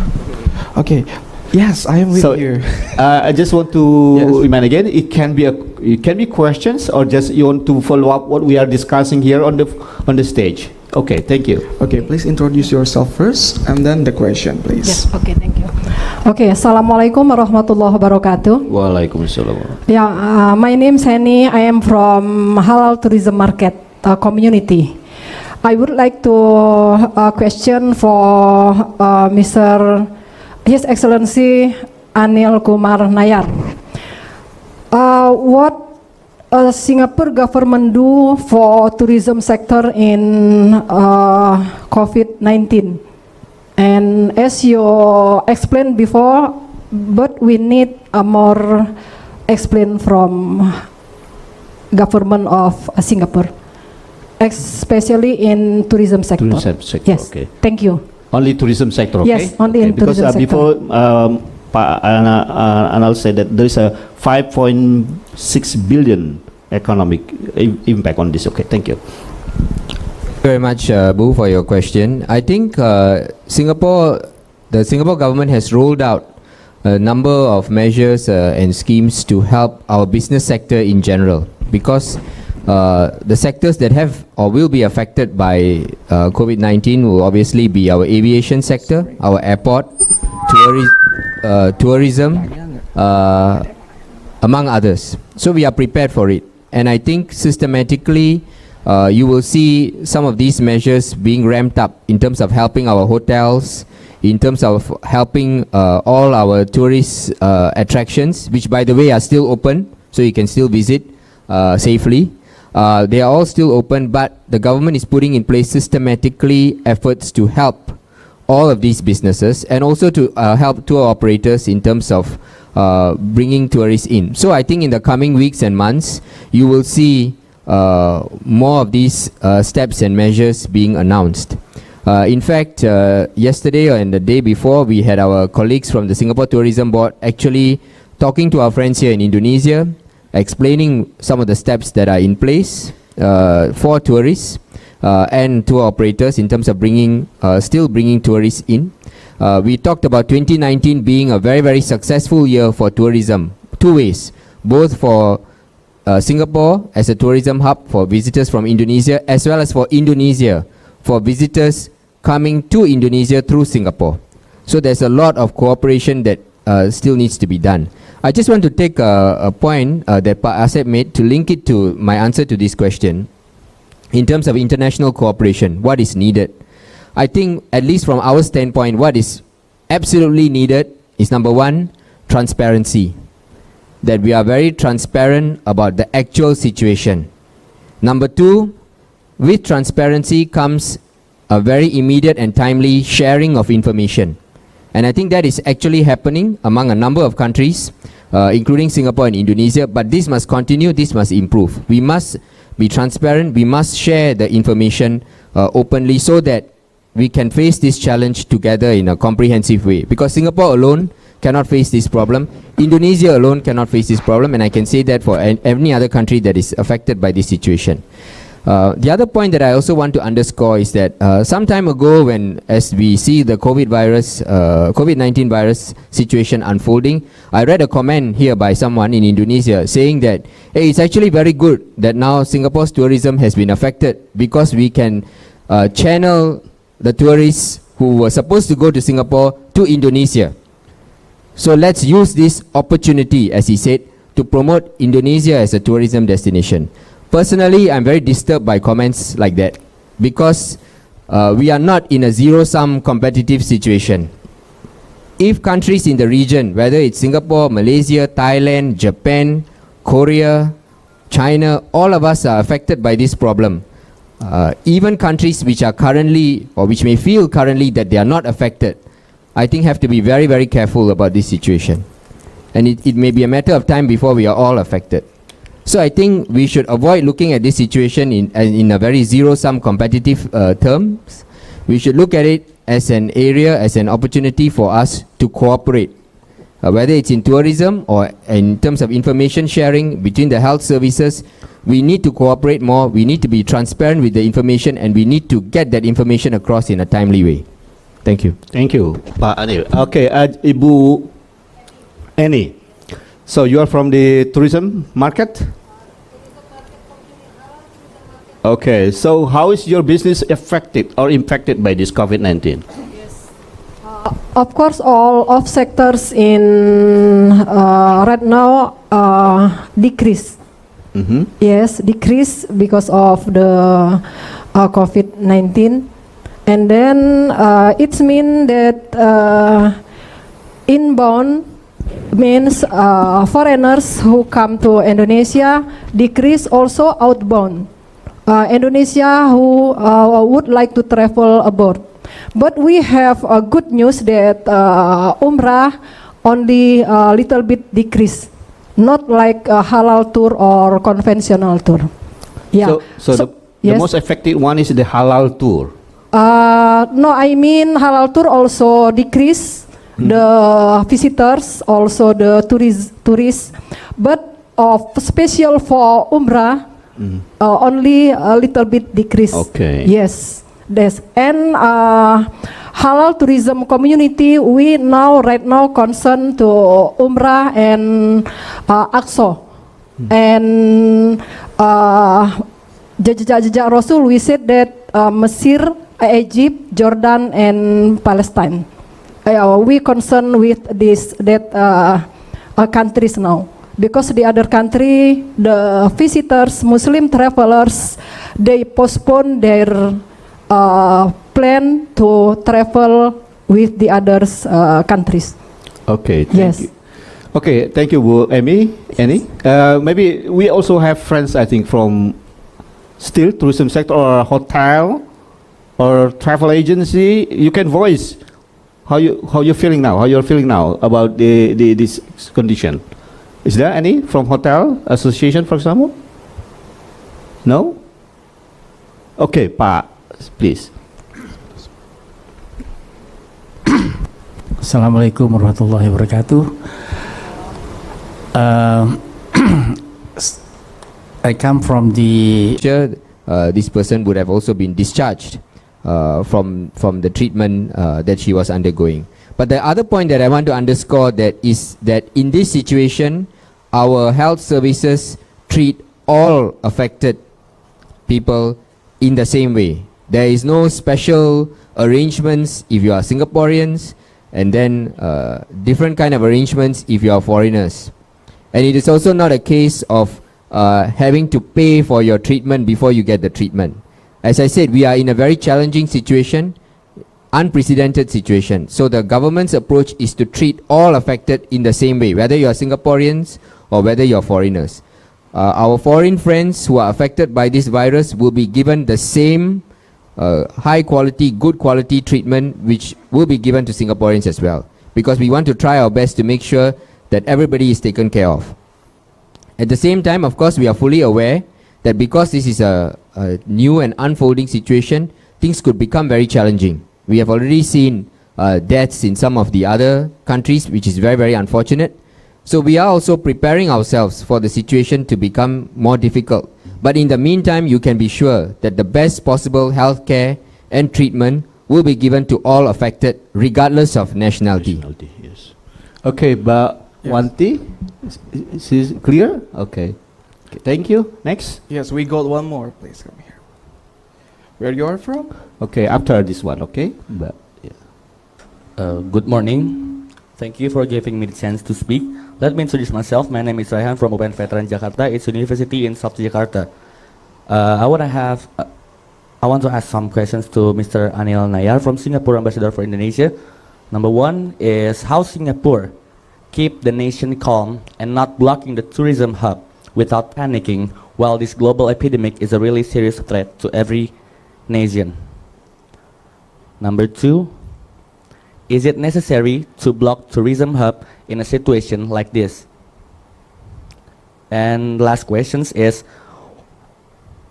Okay, yes, I am with you. I just want to remind again. It can be questions, or just you want to follow up what we are discussing here on the stage. Okay, thank you. Okay, please introduce yourself first, and then the question, please. Yes, okay, thank you. Okay, Assalamualaikum warahmatullahi wabarakatuh. Waalaikumsalam. Yeah, my name is Henny. I am from Halal Tourism Market community. I would like to question for His Excellency Anil Kumar Nayar. What Singapore government do for tourism sector in COVID-19? And as you explained before, but we need a more explain from government of Singapore. especially in tourism sector. Tourism sector, Yes. okay. Thank you. Only tourism sector, okay? Yes, only in because tourism sector. before Pak Anal said that there is a 5.6 billion economic impact on this. Okay, thank you. Very much, Bu, for your question. I think the Singapore government has rolled out a number of measures and schemes to help our business sector in general, because the sectors that have or will be affected by COVID-19 will obviously be our aviation sector, our airport, tourism, among others. So we are prepared for it. And I think systematically you will see some of these measures being ramped up in terms of helping our hotels, in terms of helping all our tourist attractions, which by the way are still open, so you can still visit safely. They are all still open, but the government is putting in place systematically efforts to help all of these businesses and also to help tour operators in terms of bringing tourists in. So I think in the coming weeks and months, you will see more of these steps and measures being announced. In fact, yesterday and the day before, we had our colleagues from the Singapore Tourism Board actually talking to our friends here in Indonesia, explaining some of the steps that are in place for tourists and tour operators in terms of still bringing tourists in. We talked about 2019 being a very, very successful year for tourism, two ways, both for Singapore as a tourism hub for visitors from Indonesia, as well as for Indonesia for visitors coming to Indonesia through Singapore. So there's a lot of cooperation that still needs to be done. I just want to take a point that Pak Asep made to link it to my answer to this question. In terms of international cooperation, what is needed? I think, at least from our standpoint, what is absolutely needed is, number one, transparency. That we are very transparent about the actual situation. Number two, with transparency comes a very immediate and timely sharing of information. And I think that is actually happening among a number of countries, including Singapore and Indonesia, but this must continue, this must improve. We must be transparent, we must share the information openly so that we can face this challenge together in a comprehensive way. Because Singapore alone cannot face this problem, Indonesia alone cannot face this problem, and I can say that for any other country that is affected by this situation. The other point that I also want to underscore is that some time ago, as we see the COVID-19 virus situation unfolding, I read a comment here by someone in Indonesia saying that, hey, it's actually very good that now Singapore's tourism has been affected because we can channel the tourists who were supposed to go to Singapore to Indonesia. So let's use this opportunity, as he said, to promote Indonesia as a tourism destination. Personally, I'm very disturbed by comments like that because we are not in a zero-sum competitive situation. If countries in the region, whether it's Singapore, Malaysia, Thailand, Japan, Korea, China, all of us are affected by this problem. Even countries which are currently, or which may feel currently that they are not affected, I think have to be very, very careful about this situation. And it may be a matter of time before we are all affected. So I think we should avoid looking at this situation in a very zero-sum competitive terms. We should look at it as an area, as an opportunity for us to cooperate. Whether it's in tourism or in terms of information sharing between the health services, we need to cooperate more, we need to be transparent with the information, and we need to get that information across in a timely way. Thank you. Thank you, Pak Anil. Okay, Ibu Annie. So you are from the tourism market? Okay, so how is your business affected or impacted by this COVID-19? Of course, all of sectors in right now decrease. Yes, decrease because of the COVID-19, and then it means that inbound means foreigners who come to Indonesia decrease, also outbound Indonesia who would like to travel abroad. But we have good news that Umrah only a little bit decrease, not like a halal tour or conventional tour. Yeah. So The Yes. most effective one is the halal tour. No, I mean halal tour also decrease the visitors, also the tourists, but special for Umrah, only a little bit decrease. Okay. Yes, and halal tourism community, we right now concern to Umrah and Aqsa, and jejak Rasul. We said that Mesir, Egypt, Jordan, and Palestine. We concern with that countries now, because the other country, the visitors, Muslim travelers, they postpone their plan to travel with the other countries. Okay. Yes. You. Okay, thank you, Bu Amy. Annie, maybe we also have friends, I think, from still tourism sector or hotel or travel agency. You can voice how you're feeling now. How you're feeling now about this condition. Is there any from hotel association, for example? No. Okay, Pak, please. Assalamualaikum warahmatullahi wabarakatuh. I come from the. This person would have also been discharged from the treatment that she was undergoing. But the other point that I want to underscore is that in this situation, our health services treat all affected people in the same way. There is no special arrangements if you are Singaporeans, and then different kind of arrangements if you are foreigners. And it is also not a case of having to pay for your treatment before you get the treatment. As I said, we are in a very challenging situation, unprecedented situation. So the government's approach is to treat all affected in the same way, whether you are Singaporeans or whether you are foreigners. Our foreign friends who are affected by this virus will be given the same high quality, good quality treatment which will be given to Singaporeans as well, because we want to try our best to make sure that everybody is taken care of. At the same time, of course, we are fully aware that because this is a new and unfolding situation, things could become very challenging. We have already seen deaths in some of the other countries, which is very, very unfortunate. So we are also preparing ourselves for the situation to become more difficult. But in the meantime, you can be sure that the best possible health care and treatment will be given to all affected, regardless of nationality. Yes. Okay, but Wanti, is this clear? Okay. Thank you. Next. Yes, we got one more. Please come here. Where you are from? Okay, after this one. Okay. But Good morning. Thank you for giving me the chance to speak. Let me introduce myself. My name is Raihan from UPN Veteran Jakarta. It's University in South Jakarta. I want to ask some questions to Mr. Anil Nayar from Singapore Ambassador for Indonesia. Number one is how Singapore keep the nation calm and not blocking the tourism hub without panicking while this global epidemic is a really serious threat to every nation. Number two, is it necessary to block tourism hub in a situation like this? And last questions is,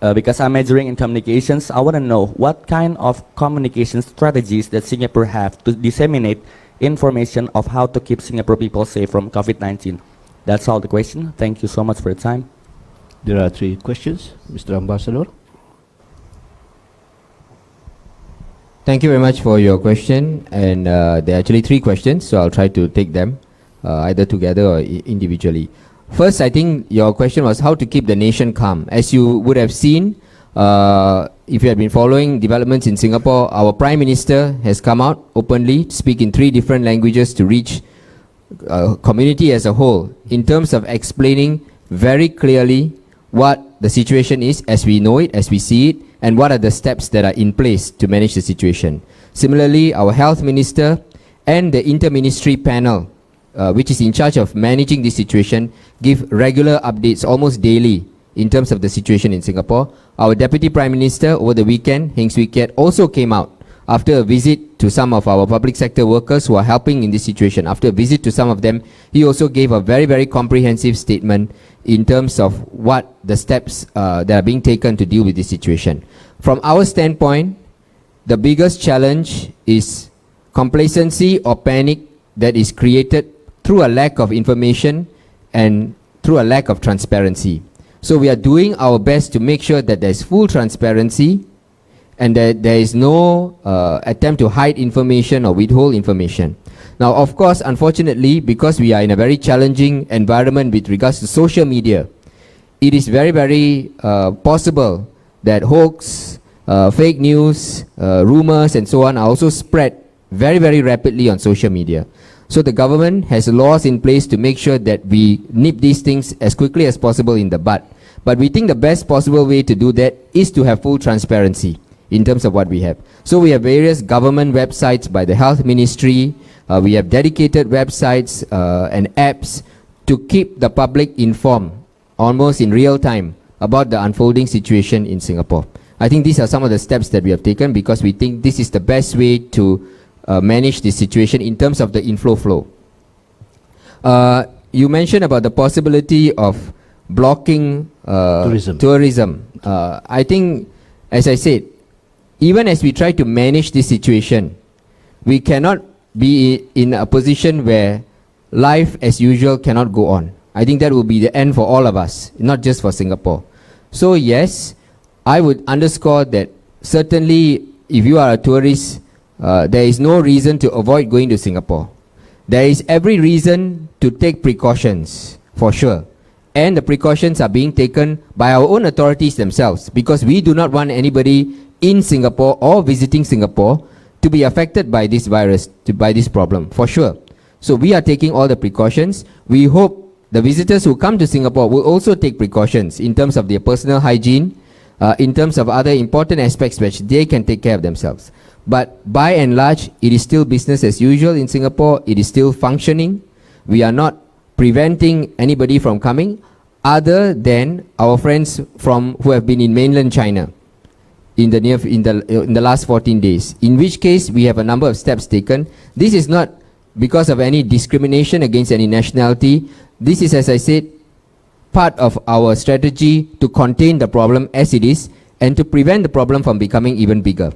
because I'm majoring in communications, I want to know what kind of communication strategies that Singapore have to disseminate information of how to keep Singapore people safe from COVID-19. That's all the question. Thank you so much for your time. there are 3 questions, Mr. Ambassador. Thank you very much for your question, and there are actually 3 questions, so I'll try to take them either together or individually. First, I think your question was how to keep the nation calm. As you would have seen, if you have been following developments in Singapore, our Prime Minister has come out openly to speak in 3 different languages to reach community as a whole in terms of explaining very clearly what the situation is as we know it, as we see it, and what are the steps that are in place to manage the situation. Similarly, our Health Minister and the Inter-Ministry Panel, which is in charge of managing this situation, give regular updates almost daily in terms of the situation in Singapore. Our Deputy Prime Minister over the weekend, Heng Swee Keat, also came out after a visit to some of our public sector workers who are helping in this situation. After a visit to some of them, he also gave a very, very comprehensive statement in terms of what the steps that are being taken to deal with this situation. From our standpoint, the biggest challenge is complacency or panic that is created through a lack of information and through a lack of transparency. So we are doing our best to make sure that there's full transparency and that there is no attempt to hide information or withhold information. Now, of course, unfortunately, because we are in a very challenging environment with regards to social media, it is very, very possible that hoax, fake news, rumors and so on are also spread very, very rapidly on social media. So the government has laws in place to make sure that we nip these things as quickly as possible in the bud. But we think the best possible way to do that is to have full transparency in terms of what we have. So we have various government websites by the Health Ministry. We have dedicated websites and apps to keep the public informed almost in real time about the unfolding situation in Singapore. I think these are some of the steps that we have taken because we think this is the best way to manage this situation in terms of the inflow flow. You mentioned about the possibility of blocking tourism. I think, as I said, even as we try to manage this situation, we cannot be in a position where life as usual cannot go on. I think that will be the end for all of us, not just for Singapore. So yes, I would underscore that certainly if you are a tourist, there is no reason to avoid going to Singapore. There is every reason to take precautions, for sure. And the precautions are being taken by our own authorities themselves because we do not want anybody in Singapore or visiting Singapore to be affected by this virus, by this problem, for sure. So we are taking all the precautions. We hope the visitors who come to Singapore will also take precautions in terms of their personal hygiene, in terms of other important aspects which they can take care of themselves. But by and large, it is still business as usual in Singapore. It is still functioning. We are not preventing anybody from coming other than our friends who have been in mainland China in the last 14 days, in which case we have a number of steps taken. This is not because of any discrimination against any nationality. This is, as I said, part of our strategy to contain the problem as it is and to prevent the problem from becoming even bigger.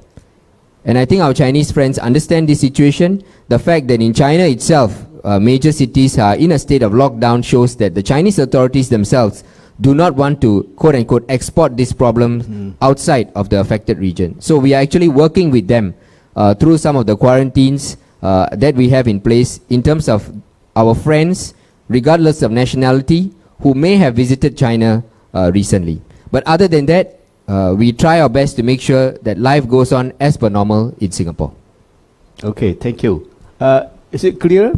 And I think our Chinese friends understand this situation. The fact that in China itself, major cities are in a state of lockdown shows that the Chinese authorities themselves do not want to, quote-unquote, export this problem outside of the affected region. So we are actually working with them through some of the quarantines that we have in place in terms of our friends, regardless of nationality, who may have visited China recently. But other than that, we try our best to make sure that life goes on as per normal in Singapore. Okay, thank you. Is it clear?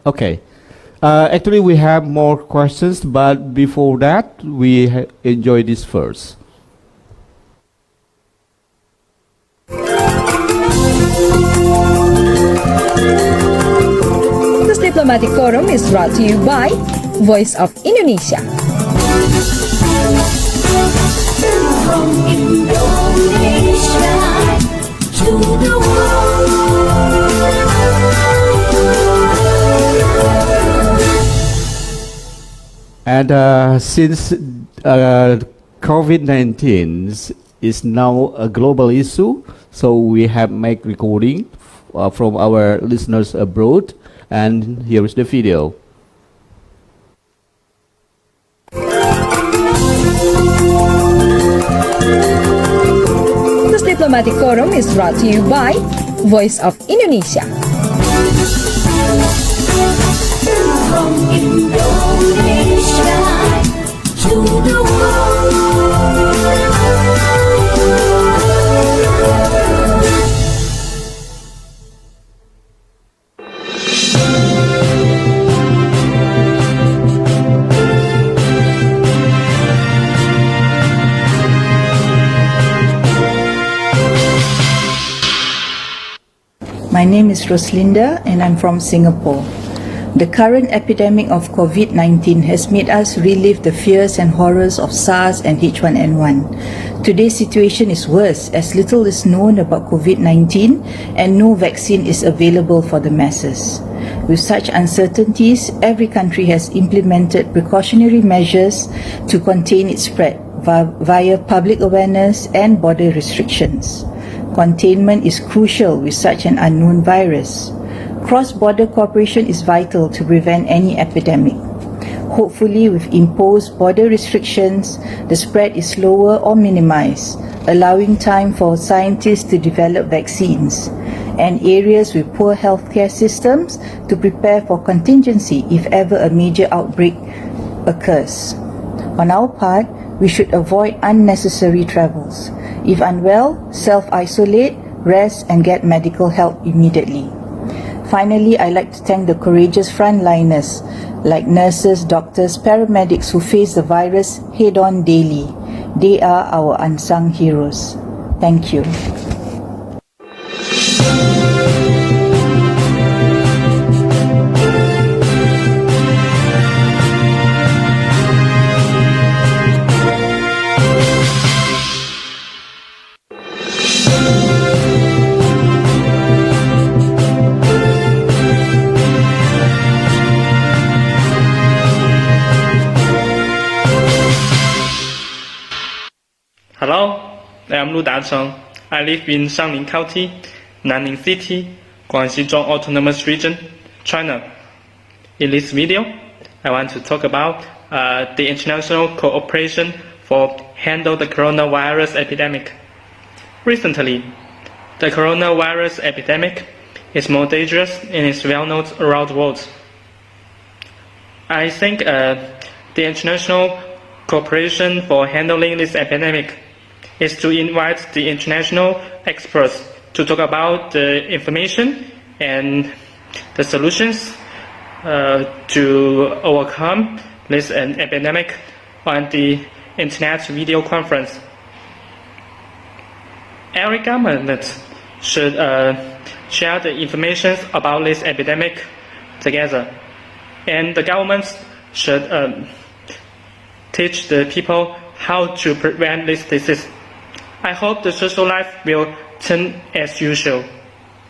Okay. Actually, we have more questions, but before that, we enjoy this first. This Diplomatic Forum is brought to you by Voice of Indonesia. From Indonesia to the world. And since COVID-19 is now a global issue, so we have made recording from our listeners abroad, and here is the video. This Diplomatic Forum is brought to you by Voice of Indonesia. From Indonesia to the world. My name is Roslinda and I'm from Singapore. The current epidemic of COVID-19 has made us relive the fears and horrors of SARS and H1N1. Today's situation is worse as little is known about COVID-19 and no vaccine is available for the masses. With such uncertainties, every country has implemented precautionary measures to contain its spread via public awareness and border restrictions. Containment is crucial with such an unknown virus. Cross-border cooperation is vital to prevent any epidemic. Hopefully, with imposed border restrictions, the spread is slower or minimized, allowing time for scientists to develop vaccines, and areas with poor healthcare systems to prepare for contingency if ever a major outbreak occurs. On our part, we should avoid unnecessary travels. If unwell, self-isolate, rest, and get medical help immediately. Finally, I'd like to thank the courageous frontliners like nurses, doctors, paramedics who face the virus head-on daily. They are our unsung heroes. Thank you. Hello, I'm Lu Dacheng. I live in Shanling County, Nanning City, Guangxi Zhong Autonomous Region, China. In this video, I want to talk about the international cooperation for handle the coronavirus epidemic. Recently, the coronavirus epidemic is more dangerous and is well known around the world. I think the international cooperation for handling this epidemic is to invite the international experts to talk about the information and the solutions to overcome this epidemic on the internet video conference. Every government should share the information about this epidemic together, and the governments should teach the people how to prevent this disease. I hope the social life will turn as usual,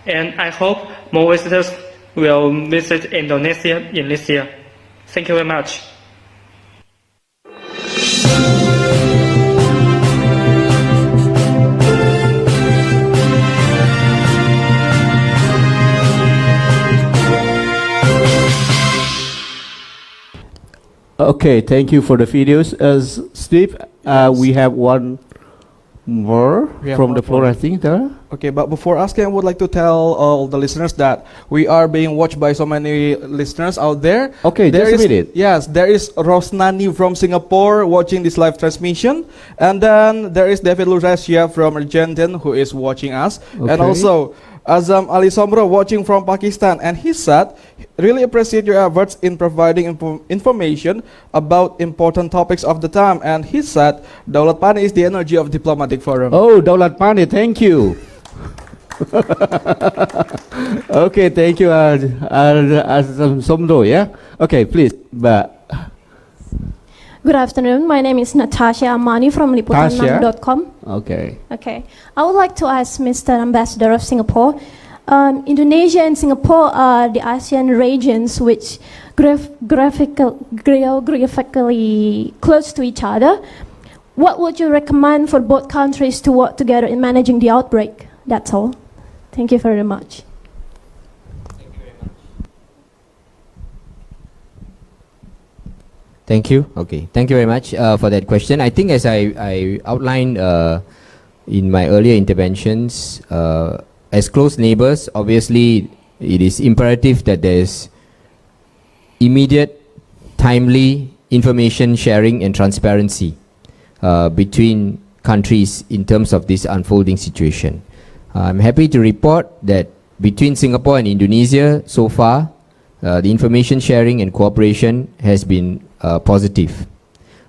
and I hope more visitors will visit Indonesia in this year. Thank you very much. Okay, thank you for the videos. Steve, we have one more from the floor, I think. Okay, but before asking, I would like to tell all the listeners that we are being watched by so many listeners out there. Okay, there just is, a minute. Yes, there is Rosnani from Singapore watching this live transmission. And then there is David Luresia from Argentina who is watching us. Okay. And also Azam Ali Somro watching from Pakistan. And he said, really appreciate your efforts in providing information about important topics of the time. And he said, Daulat Pani is the energy of diplomatic forum. Oh, Daulat Pani, thank you. Okay, thank you, Somdo, yeah? Okay, please. Good afternoon. My name is Natasha Amani from Liputan6.com. Okay. Okay. I would like to ask Mr. Ambassador of Singapore. Indonesia and Singapore are the ASEAN regions which geographically close to each other. What would you recommend for both countries to work together in managing the outbreak? That's all. Thank you very much. Thank you. Okay, thank you very much for that question. I think as I outlined in my earlier interventions, as close neighbors, obviously it is imperative that there's immediate, timely information sharing and transparency between countries in terms of this unfolding situation. I'm happy to report that between Singapore and Indonesia so far, the information sharing and cooperation has been positive.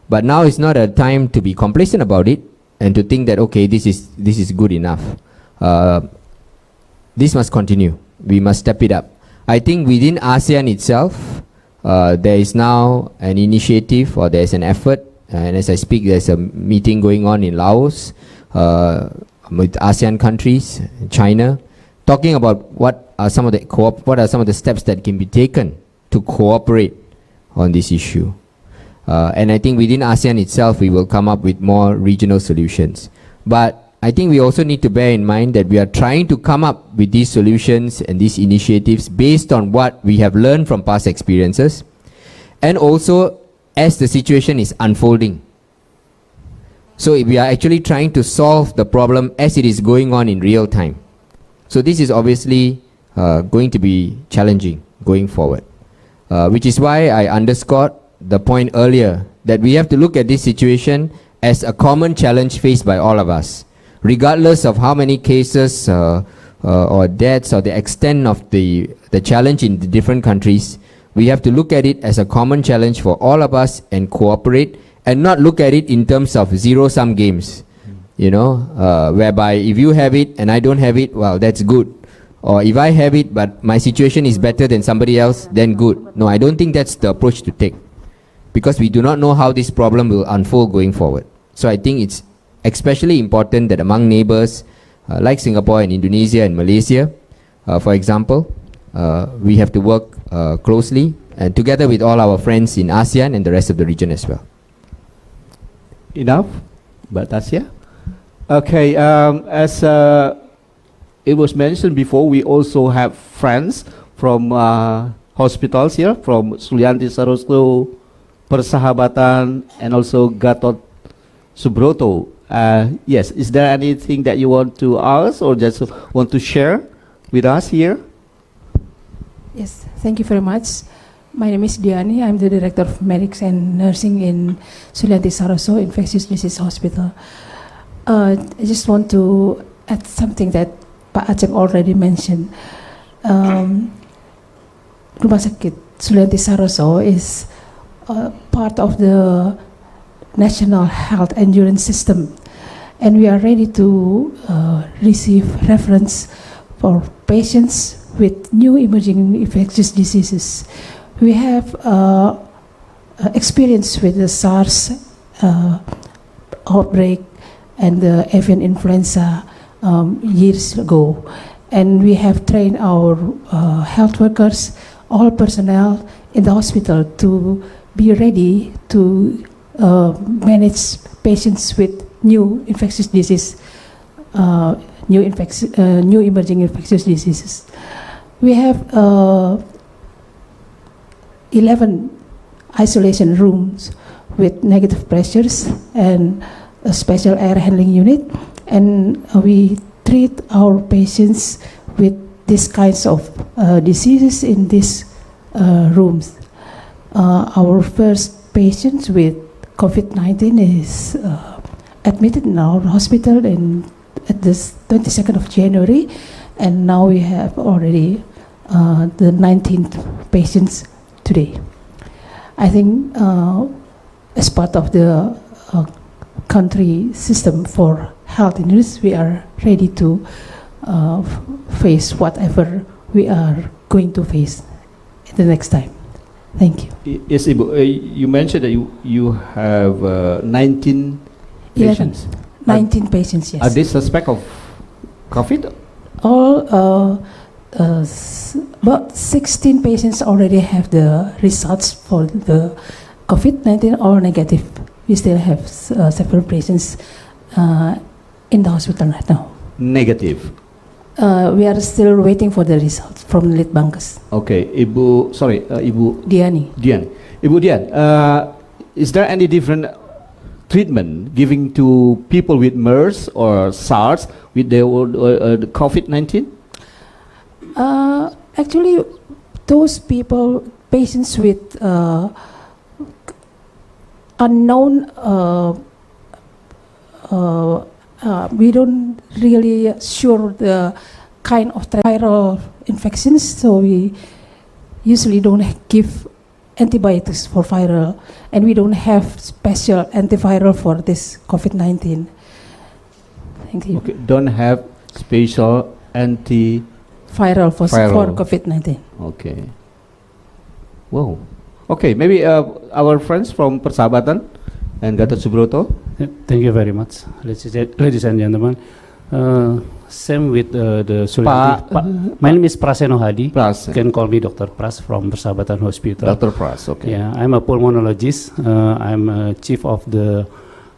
But now is not a time to be complacent about it and to think that, okay, this is good enough. This must continue. We must step it up. I think within ASEAN itself, there is now an initiative or there's an effort, and as I speak, there's a meeting going on in Laos with ASEAN countries, China, talking about what are some of the steps that can be taken to cooperate on this issue. And I think within ASEAN itself, we will come up with more regional solutions. But I think we also need to bear in mind that we are trying to come up with these solutions and these initiatives based on what we have learned from past experiences, and also as the situation is unfolding. So we are actually trying to solve the problem as it is going on in real time. So this is obviously going to be challenging going forward, which is why I underscored the point earlier that we have to look at this situation as a common challenge faced by all of us, regardless of how many cases or deaths or the extent of the challenge in the different countries. We have to look at it as a common challenge for all of us and cooperate, and not look at it in terms of zero-sum games, you know, whereby if you have it and I don't have it, well, that's good. Or if I have it but my situation is better than somebody else, then good. No, I don't think that's the approach to take, because we do not know how this problem will unfold going forward. So I think it's especially important that among neighbors like Singapore and Indonesia and Malaysia, for example, we have to work closely and together with all our friends in ASEAN and the rest of the region as well. Enough, but Tasya. Okay, as it was mentioned before, we also have friends from hospitals here, from Sulianti Saroso, Persahabatan, and also Gatot Subroto. Yes, is there anything that you want to ask or just want to share with us here? Yes, thank you very much. My name is Diani. I'm the Director of Medics and Nursing in Sulianti Saroso Infectious Disease Hospital. I just want to add something that Pak Acep already mentioned. Rumah Sakit Sulianti Saroso is part of the National Health Endurance System, and we are ready to receive reference for patients with new emerging infectious diseases. We have experience with the SARS outbreak and the avian influenza years ago, and we have trained our health workers, all personnel in the hospital to be ready to manage patients with new infectious disease, new emerging infectious diseases. We have 11 isolation rooms with negative pressures and a special air handling unit, and we treat our patients with these kinds of diseases in these rooms. Our first patient with COVID-19 is admitted in our hospital at the 22nd of January, and now we have already the 19th patients today. I think as part of the country system for health insurance, we are ready to face whatever we are going to face the next time. Thank you. Yes, Ibu, you mentioned that you have 19 patients. 19 patients, yes. Are they suspect of COVID? All about 16 patients already have the results for the COVID-19, all negative. We still have several patients in the hospital right now. Negative. We are still waiting for the results from Litbangkes. Okay, Ibu, sorry, Ibu Diani. Ibu Dian, is there any different treatment giving to people with MERS or SARS with the COVID-19? Actually, those patients with unknown, we don't really sure the kind of viral infections, so we usually don't give antibiotics for viral, and we don't have special antiviral for this COVID-19. Thank you. Okay, don't have special antiviral. viral for Viral. COVID-19. Okay. Wow. Okay, maybe our friends from Persahabatan and Gatot Subroto. Thank you very much, ladies and gentlemen. Same with the Sulianti. My name is Praseno Hadi. Pras. You can call me Dr. Pras from Persahabatan Hospital. Dr. Pras, okay. Yeah, I'm a pulmonologist. I'm chief of the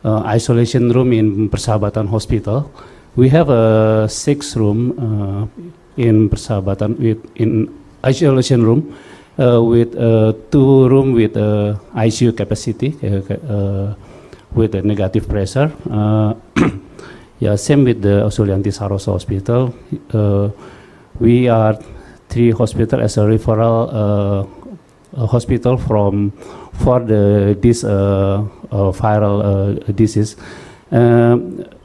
isolation room in Persahabatan Hospital. We have a 6 room in Persahabatan in isolation room with 2 room with ICU capacity with a negative pressure. Yeah, same with the Sulianti Saroso Hospital. We are 3 hospital as a referral hospital for this viral disease.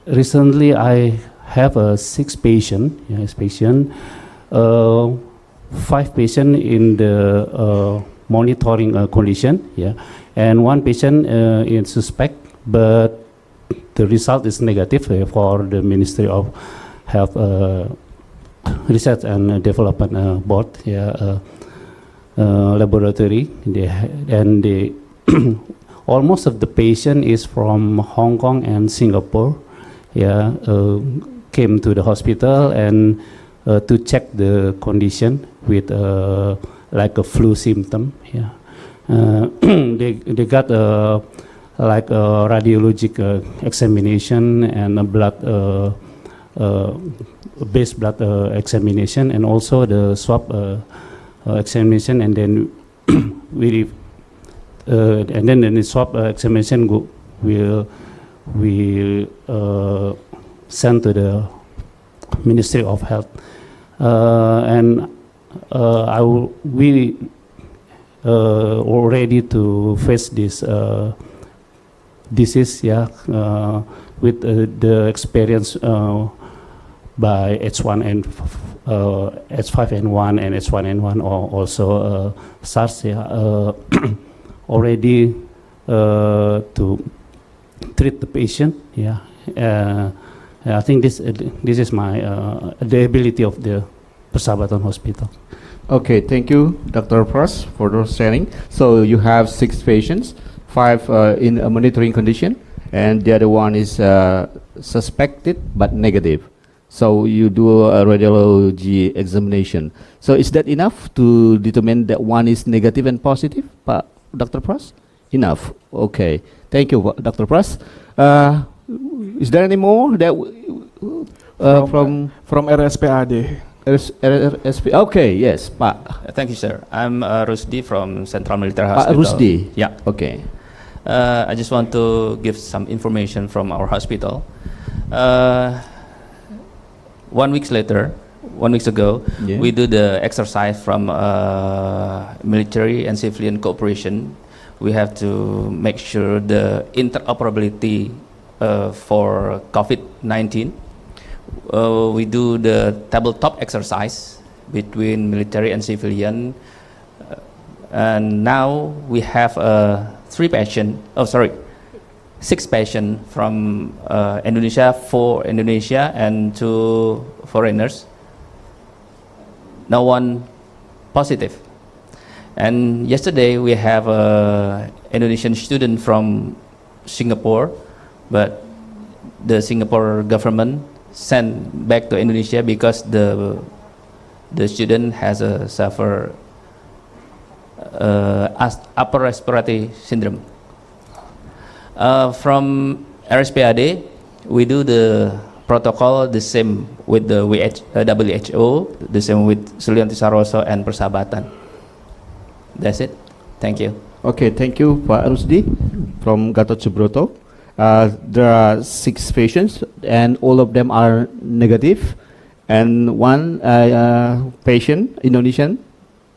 Recently, I have a 6 patient. Yes, patient. 5 patient in the monitoring condition. Yeah, and 1 patient in suspect, but the result is negative for the Ministry of Health Research and Development Board. Yeah, laboratory. Almost of the patient is from Hong Kong and Singapore. Yeah, came to the hospital and to check the condition with like a flu symptom. Yeah, they got like a radiologic examination and a blood base blood examination, and also the swab examination, and then we and then the swab examination will send to the Ministry of Health, and we are ready to face this disease, yeah, with the experience by H5N1 and H1N1, or also SARS, yeah, already to treat the patient. Yeah, I think this is my the ability of the Persahabatan Hospital. Okay, thank you, Dr. Pras, for the sharing. So you have 6 patients, 5 in a monitoring condition, and the other one is suspected but negative. So you do a radiology examination. So is that enough to determine that one is negative and positive, Dr. Pras? Enough. Okay. Thank you, Dr. Pras. Is there any more that from RSPAD? Okay, yes, Pak. Thank you, sir. I'm Rusdi from Central Military Hospital. Rusdi? Yeah. Okay. I just want to give some information from our hospital. 1 week ago, Yeah. we do the exercise from military and civilian cooperation. We have to make sure the interoperability for COVID-19. We do the tabletop exercise between military and civilian, and now we have 6 patients from Indonesia, 4 Indonesia and 2 foreigners. No one positive. And yesterday we have a Indonesian student from Singapore, but the Singapore government sent back to Indonesia because the student has suffer upper respiratory syndrome. From RSPAD, we do the protocol the same with the WHO, the same with Sulianti Saroso and Persahabatan. That's it. Thank you. Okay, thank you, Pak Rusdi from Gatot Subroto. There are 6 patients, and all of them are negative, and 1 patient, Indonesian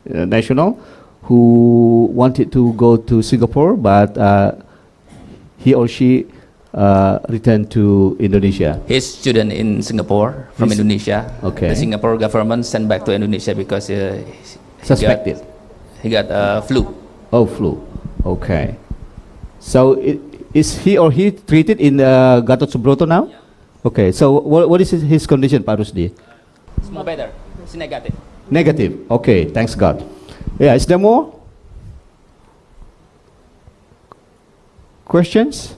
national, who wanted to go to Singapore, but he or she returned to Indonesia. He's student in Singapore from Indonesia. Okay. The Singapore government sent back to Indonesia because Suspected. He got flu. Oh, flu. Okay. So is he or he treated in Gatot Subroto now? Okay. So what is his condition, Pak Rusdi? It's more better. It's negative. Negative. Okay, thanks God. Yeah, is there more questions?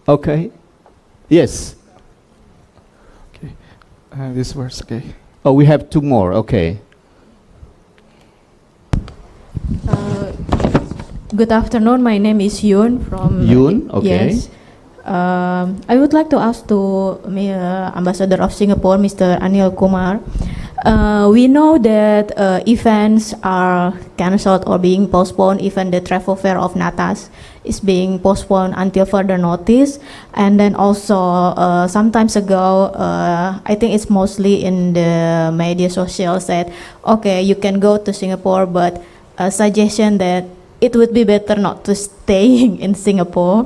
Okay. Yes. Okay. This works. Okay. Oh, we have two more. Okay. Good afternoon. My name is Yoon from. Yoon, okay. Yes. I would like to ask to Ambassador of Singapore, Mr. Anil Kumar. We know that events are cancelled or being postponed. Even the travel fair of Natas is being postponed until further notice. And then also, some times ago, I think it's mostly in the media social said, okay, you can go to Singapore, but a suggestion that it would be better not to staying in Singapore.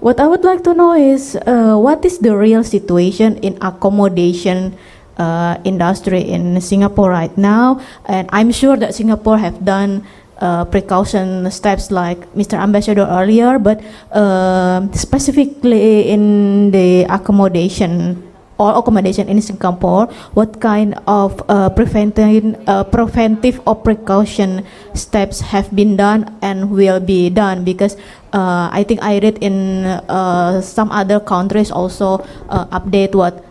What I would like to know is what is the real situation in accommodation industry in Singapore right now? And I'm sure that Singapore have done precaution steps like Mr. Ambassador earlier, but specifically in the accommodation in Singapore, what kind of preventive or precaution steps have been done and will be done? Because I think I read in some other countries also update what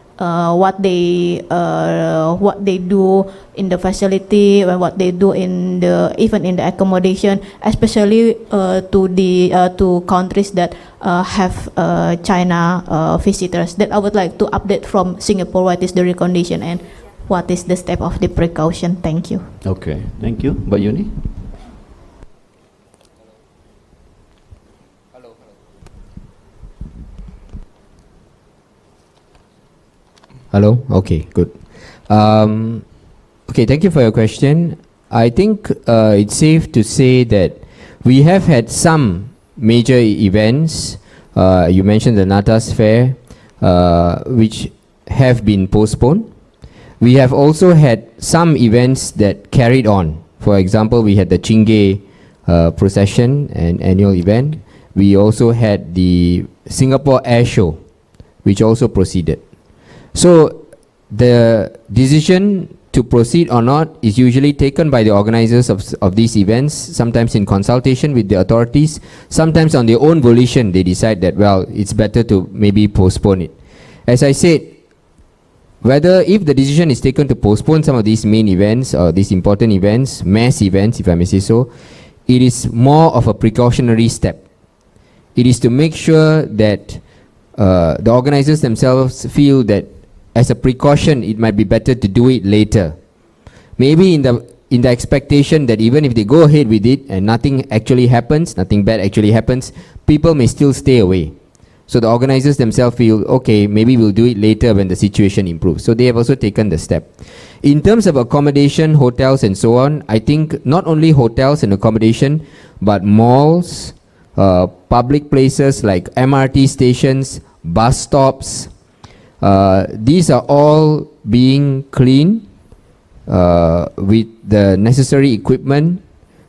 they do in the facility and what they do in the even in the accommodation, especially to countries that have China visitors. That I would like to update from Singapore. What is the recommendation and what is the step of the precaution? Thank you. Okay, thank you. Mbak Yuni. Hello? Okay, good. Okay, thank you for your question. I think it's safe to say that we have had some major events. You mentioned the Natas Fair, which have been postponed. We have also had some events that carried on. For example, we had the Chingay procession, an annual event. We also had the Singapore Air Show, which also proceeded. So the decision to proceed or not is usually taken by the organizers of these events, sometimes in consultation with the authorities, sometimes on their own volition they decide that, well, it's better to maybe postpone it. As I said, whether if the decision is taken to postpone some of these main events or these important events, mass events if I may say so, it is more of a precautionary step. It is to make sure that the organizers themselves feel that as a precaution, it might be better to do it later. Maybe in the expectation that even if they go ahead with it and nothing actually happens, nothing bad actually happens, people may still stay away. So the organizers themselves feel, okay, maybe we'll do it later when the situation improves. So they have also taken the step. In terms of accommodation, hotels and so on, I think not only hotels and accommodation, but malls, public places like MRT stations, bus stops, these are all being cleaned with the necessary equipment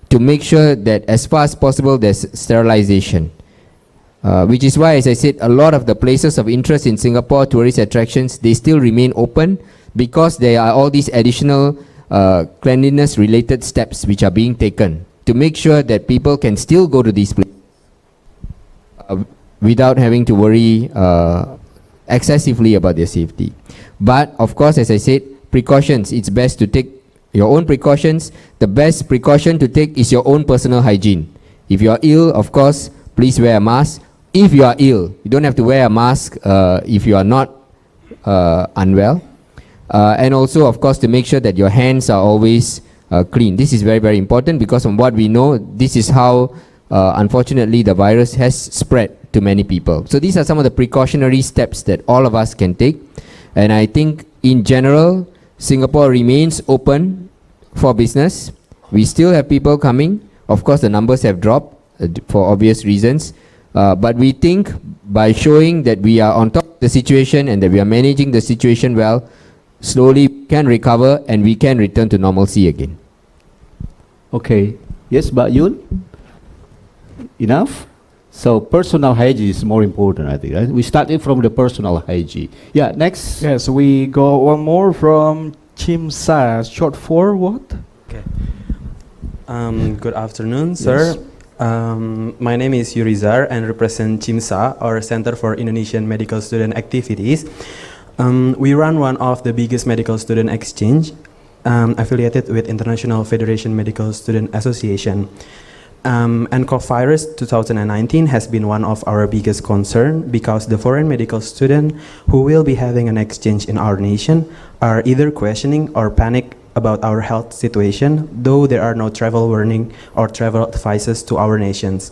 to make sure that as far as possible there's sterilization. Which is why, as I said, a lot of the places of interest in Singapore, tourist attractions, they still remain open because there are all these additional cleanliness related steps which are being taken to make sure that people can still go to these places without having to worry excessively about their safety. But of course, as I said, precautions, it's best to take your own precautions. The best precaution to take is your own personal hygiene. If you are ill, of course, please wear a mask. If you are ill, you don't have to wear a mask if you are not unwell. And also, of course, to make sure that your hands are always clean. This is very, very important because from what we know, this is how unfortunately the virus has spread to many people. So these are some of the precautionary steps that all of us can take. And I think in general, Singapore remains open for business. We still have people coming. Of course, the numbers have dropped for obvious reasons. But we think by showing that we are on top of the situation and that we are managing the situation well, slowly we can recover and we can return to normalcy again. Okay. Yes, Mbak Yun? Enough? So personal hygiene is more important, I think. Right? We started from the personal hygiene. Yeah, next. Yes, we go one more from Chimsa, short for what? Okay. Good afternoon, sir. My name is Yurizar and represent CIMSA, our Center for Indonesian Medical Student Activities. We run one of the biggest medical student exchange affiliated with International Federation Medical Student Association. nCoV virus 2019 has been one of our biggest concern because the foreign medical students who will be having an exchange in our nation are either questioning or panic about our health situation, though there are no travel warning or travel advices to our nations.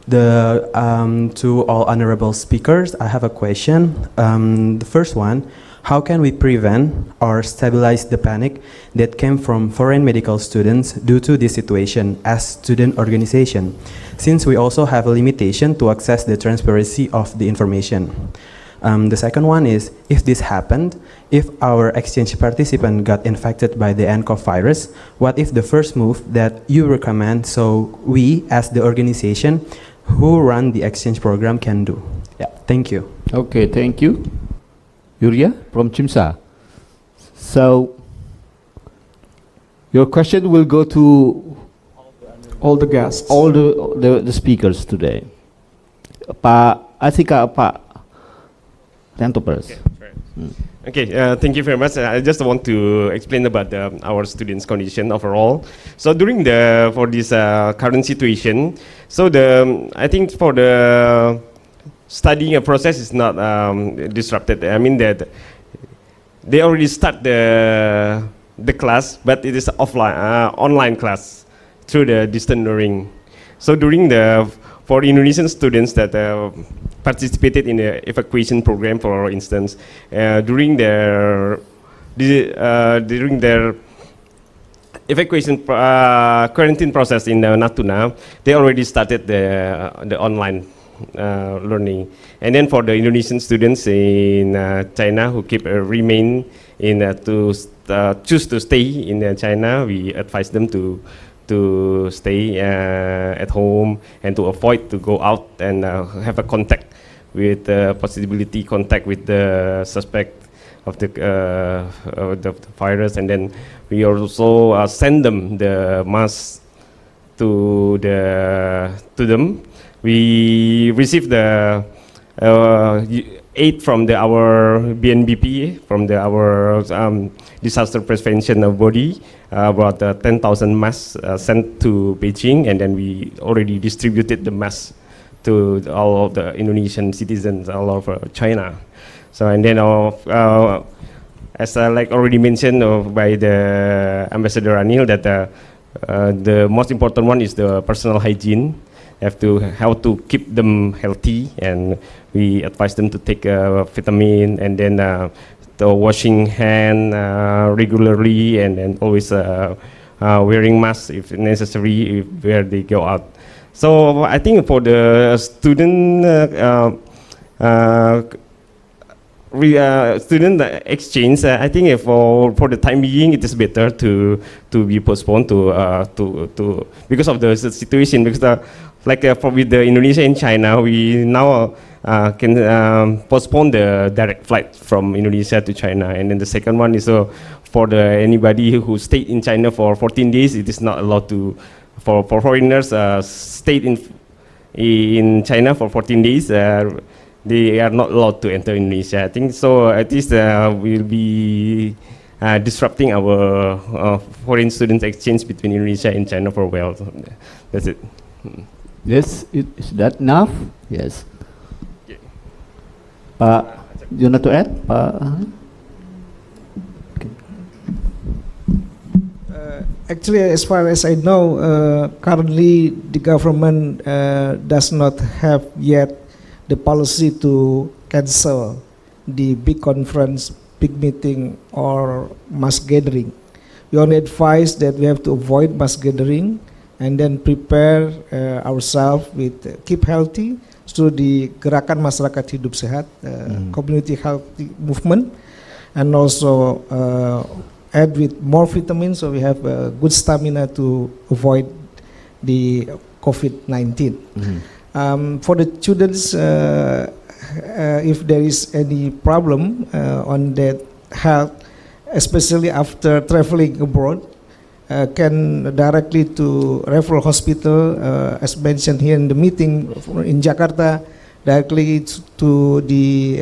To all honorable speakers, I have a question. The first one, how can we prevent or stabilize the panic that came from foreign medical students due to this situation as student organization, since we also have a limitation to access the transparency of the information? The second one is, if this happened, if our exchange participant got infected by the nCoV virus, what if the first move that you recommend so we as the organization who run the exchange program can do? Yeah, thank you. Okay, thank you. Yuria from Chimsa. So your question will go to all the guests, all the speakers today. I think Pak Tanto first. Okay, thank you very much. I just want to explain about our students' condition overall. So during for this current situation, so I think for the studying a process is not disrupted. I mean that they already start the class, but it is offline, online class through the distant learning. So during for Indonesian students that participated in the evacuation program, for instance, during their evacuation quarantine process in Natuna, they already started the online learning. And then for the Indonesian students in China who remain to choose to stay in China, we advise them to stay at home and to avoid to go out and have a contact with possibility contact with the suspect of the virus. And then we also send them the mask to them. We receive the aid from our BNBP, from our disaster prevention body, about 10,000 masks sent to Beijing, and then we already distributed the masks to all of the Indonesian citizens all over China. So and then as like already mentioned by the Ambassador Anil, that the most important one is the personal hygiene. How to keep them healthy, and we advise them to take vitamin, and then the washing hand regularly, and then always wearing masks if necessary where they go out. So I think for the student student exchange, I think for the time being it is better to be postponed to because of the situation, because with the Indonesia and China, we now can postpone the direct flight from Indonesia to China. And then the second one is for anybody who stayed in China for 14 days, it is not allowed to, for foreigners stayed in China for 14 days, they are not allowed to enter Indonesia. I think so. At least will be disrupting our foreign student exchange between Indonesia and China for a while. So that's it. Yes, is that enough? Yes. You want to add? Actually, as far as I know, currently the government does not have yet the policy to cancel the big conference, big meeting, or mass gathering. We only advise that we have to avoid mass gathering and then prepare ourselves with keep healthy through the Gerakan Masyarakat Hidup Sehat, community healthy movement, and also add with more vitamins so we have good stamina to avoid the COVID-19. For the students, if there is any problem on that health, especially after traveling abroad, can directly to referral hospital, as mentioned here in the meeting in Jakarta, directly to the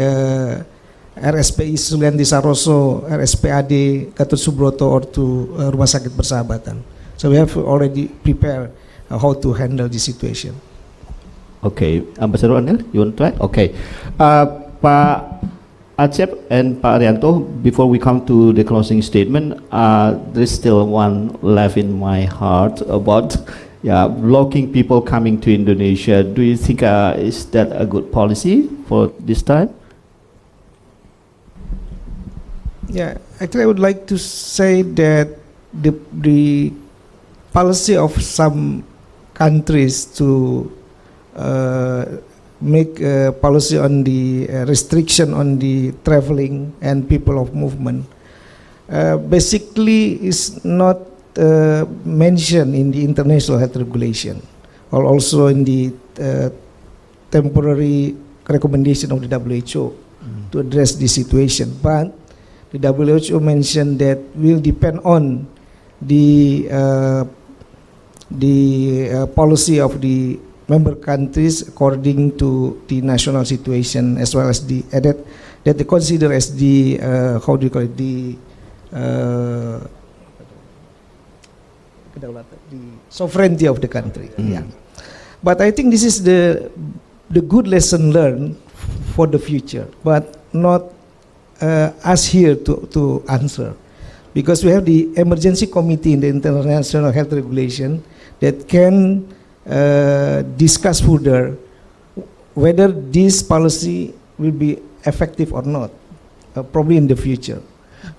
RSPI Sulianti Saroso, RSPAD Gatot Subroto, or to Rumah Sakit Persahabatan. So we have already prepared how to handle the situation. Okay, Ambassador Anil, you want to add? Okay, Pak Acep and Pak Arianto, before we come to the closing statement, there's still one left in my heart about blocking people coming to Indonesia. Do you think is that a good policy for this time? Yeah, actually, I would like to say that the policy of some countries to make a policy on the restriction on the traveling and people of movement basically is not mentioned in the international health regulation or also in the temporary recommendation of the WHO to address this situation. But the WHO mentioned that will depend on the policy of the member countries according to the national situation, as well as the that they consider as the how do you call it, the sovereignty of the country. Yeah, but I think this is the good lesson learned for the future, but not us here to answer, because we have the emergency committee in the international health regulation that can discuss further whether this policy will be effective or not, probably in the future,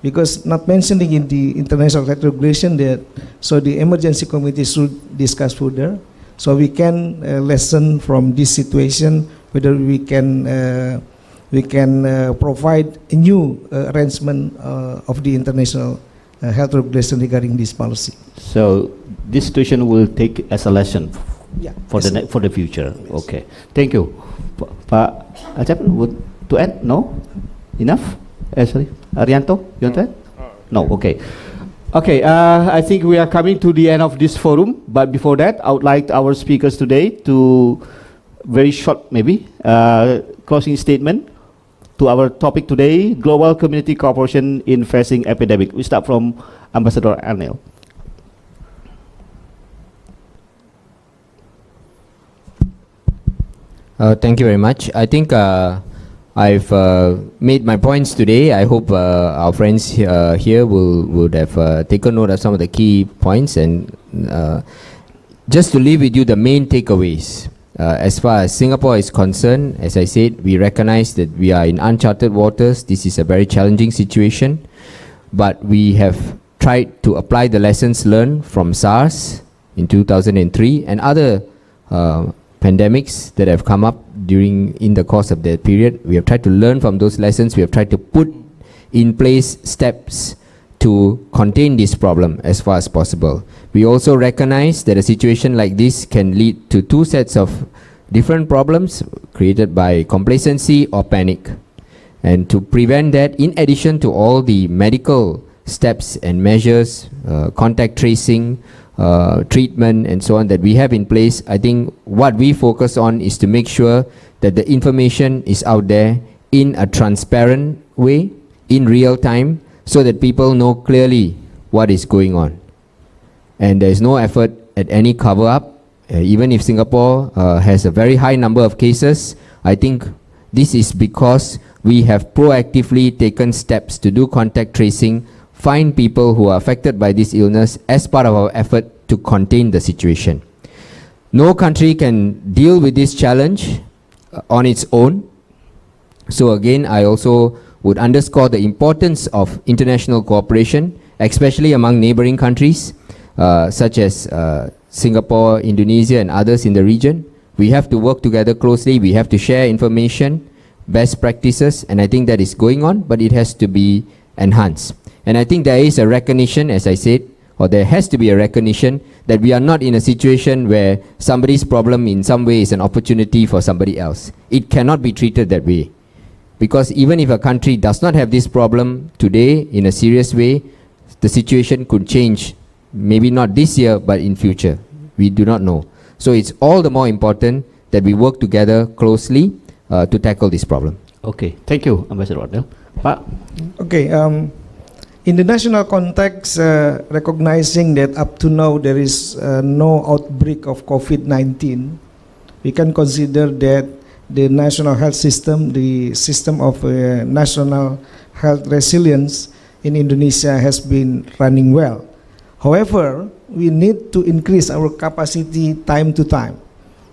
because not mentioning in the international health regulation that, so the emergency committee should discuss further, so we can lesson from this situation whether we can provide a new arrangement of the international health regulation regarding this policy. So this situation will take as a lesson for yes, for the future. Yes. Okay, thank you. Pak Acep, would to add? No, enough. Sorry, Arianto, you want to add? No. Okay. Okay. I think we are coming to the end of this forum. But before that, I would like our speakers today to very short, maybe closing statement to our topic today: global community cooperation in facing epidemic. We start from Ambassador Anil. Thank you very much. I think I've made my points today. I hope our friends here would have taken note of some of the key points, and just to leave with you the main takeaways. As far as Singapore is concerned, as I said, we recognize that we are in uncharted waters. This is a very challenging situation, but we have tried to apply the lessons learned from SARS in 2003 and other pandemics that have come up in the course of that period. We have tried to learn from those lessons. We have tried to put in place steps to contain this problem as far as possible. We also recognize that a situation like this can lead to two sets of different problems created by complacency or panic. And to prevent that, in addition to all the medical steps and measures, contact tracing, treatment and so on that we have in place, I think what we focus on is to make sure that the information is out there in a transparent way, in real time, so that people know clearly what is going on. And there is no effort at any cover-up. Even if Singapore has a very high number of cases, I think this is because we have proactively taken steps to do contact tracing, find people who are affected by this illness as part of our effort to contain the situation. No country can deal with this challenge on its own. So again, I also would underscore the importance of international cooperation, especially among neighboring countries such as Singapore, Indonesia and others in the region. We have to work together closely. We have to share information, best practices, and I think that is going on, but it has to be enhanced. And I think there is a recognition, as I said, or there has to be a recognition that we are not in a situation where somebody's problem in some way is an opportunity for somebody else. It cannot be treated that way. Because even if a country does not have this problem today in a serious way, the situation could change, maybe not this year, but in future. We do not know. So it's all the more important that we work together closely to tackle this problem. Okay, thank you, Ambassador Adel. Pak? Okay, in the national context, recognizing that up to now there is no outbreak of COVID-19, we can consider that the national health system, the system of national health resilience in Indonesia has been running well. However, we need to increase our capacity time to time.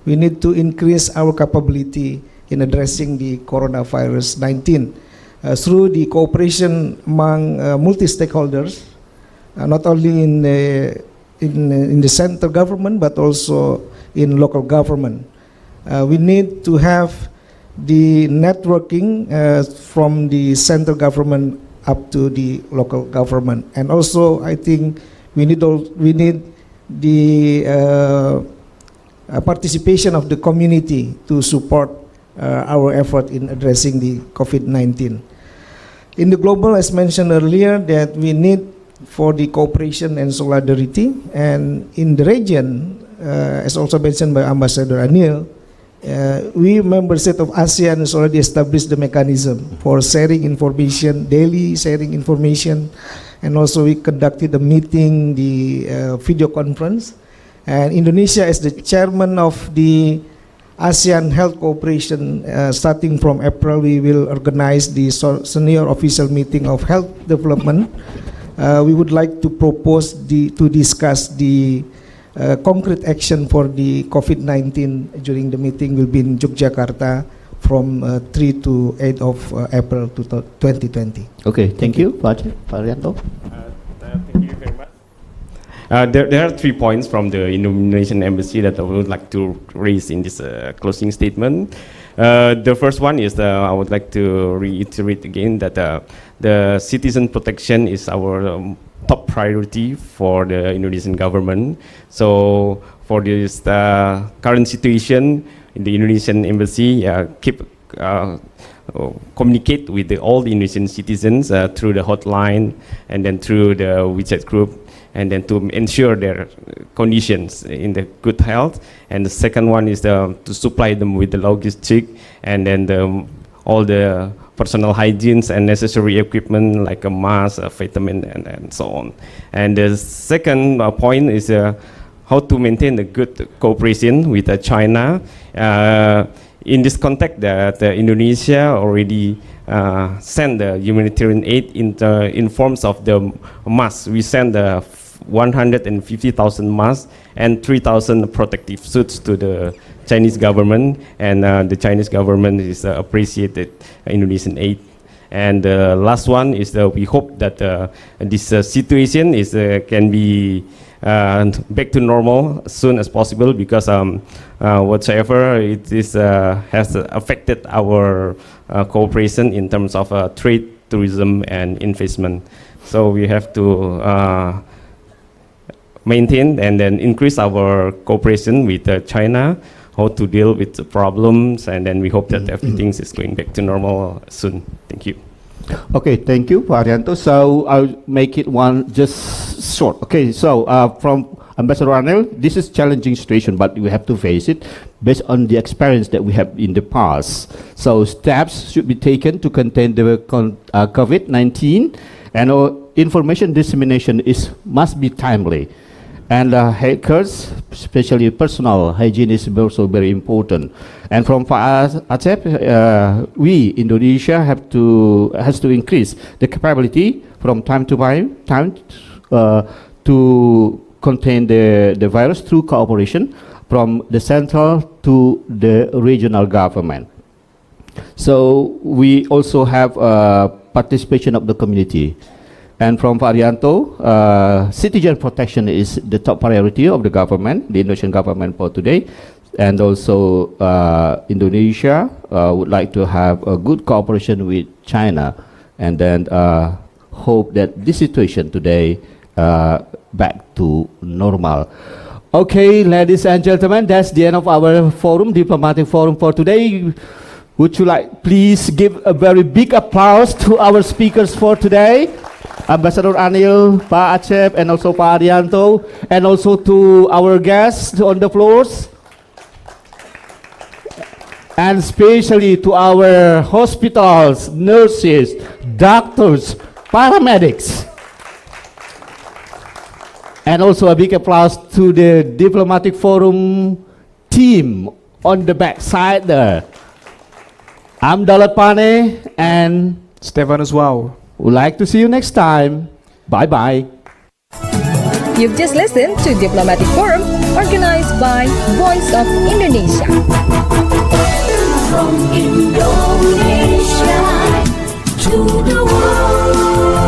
We need to increase our capability in addressing the coronavirus 19 through the cooperation among multi-stakeholders, not only in the central government but also in local government. We need to have the networking from the central government up to the local government, and also I think we need the participation of the community to support our effort in addressing the COVID-19. In the global, as mentioned earlier, that we need for the cooperation and solidarity, and in the region, as also mentioned by Ambassador Anil, we member state of ASEAN has already established the mechanism for sharing information, daily sharing information, and also we conducted a meeting, the video conference, and Indonesia as the chairman of the ASEAN Health Cooperation, starting from April, we will organize the senior official meeting of health development. We would like to propose to discuss the concrete action for the COVID-19 during the meeting will be in Yogyakarta from 3 to 8 of April 2020. Okay, thank you. Pak Arianto. Thank you very much. There are 3 points from the Indonesian Embassy that I would like to raise in this closing statement. The first one is I would like to reiterate again that the citizen protection is our top priority for the Indonesian government. So for this current situation in the Indonesian Embassy, communicate with all the Indonesian citizens through the hotline and then through the WeChat group, and then to ensure their conditions in the good health. And the second one is to supply them with the logistic and then all the personal hygienes and necessary equipment like a mask, a vitamin, and so on. And the second point is how to maintain a good cooperation with China. In this context, that Indonesia already sent the humanitarian aid in forms of the masks. We sent 150,000 masks and 3,000 protective suits to the Chinese government, and the Chinese government is appreciated Indonesian aid. And the last one is we hope that this situation can be back to normal as soon as possible, because whatsoever it is has affected our cooperation in terms of trade, tourism, and investment. So we have to maintain and then increase our cooperation with China, how to deal with the problems, and then we hope that everything is going back to normal soon. Thank you. Okay, thank you, Pak Arianto. So I'll make it one just short. Okay, so from Ambassador Anil, this is challenging situation, but we have to face it based on the experience that we have in the past. So steps should be taken to contain the COVID-19, and information dissemination must be timely. And hackers, especially personal hygiene, is also very important. And from Aceh, we Indonesia has to increase the capability from time to time to contain the virus through cooperation from the central to the regional government. So we also have participation of the community. And from Arianto, citizen protection is the top priority of the government, the Indonesian government for today. And also Indonesia would like to have a good cooperation with China, and then hope that this situation today back to normal. Okay, ladies and gentlemen, that's the end of our forum, diplomatic forum for today. Would you like please give a very big applause to our speakers for today, Ambassador Anil, Pak Acep, and also Pak Arianto, and also to our guests on the floors, and especially to our hospitals, nurses, doctors, paramedics. And also a big applause to the Diplomatic Forum team on the back side there. I'm Dalat Pane and Stefanus Wow. Would like to see you next time. Bye-bye. You've just listened to Diplomatic Forum, organized by Voice of Indonesia. From Indonesia to the world.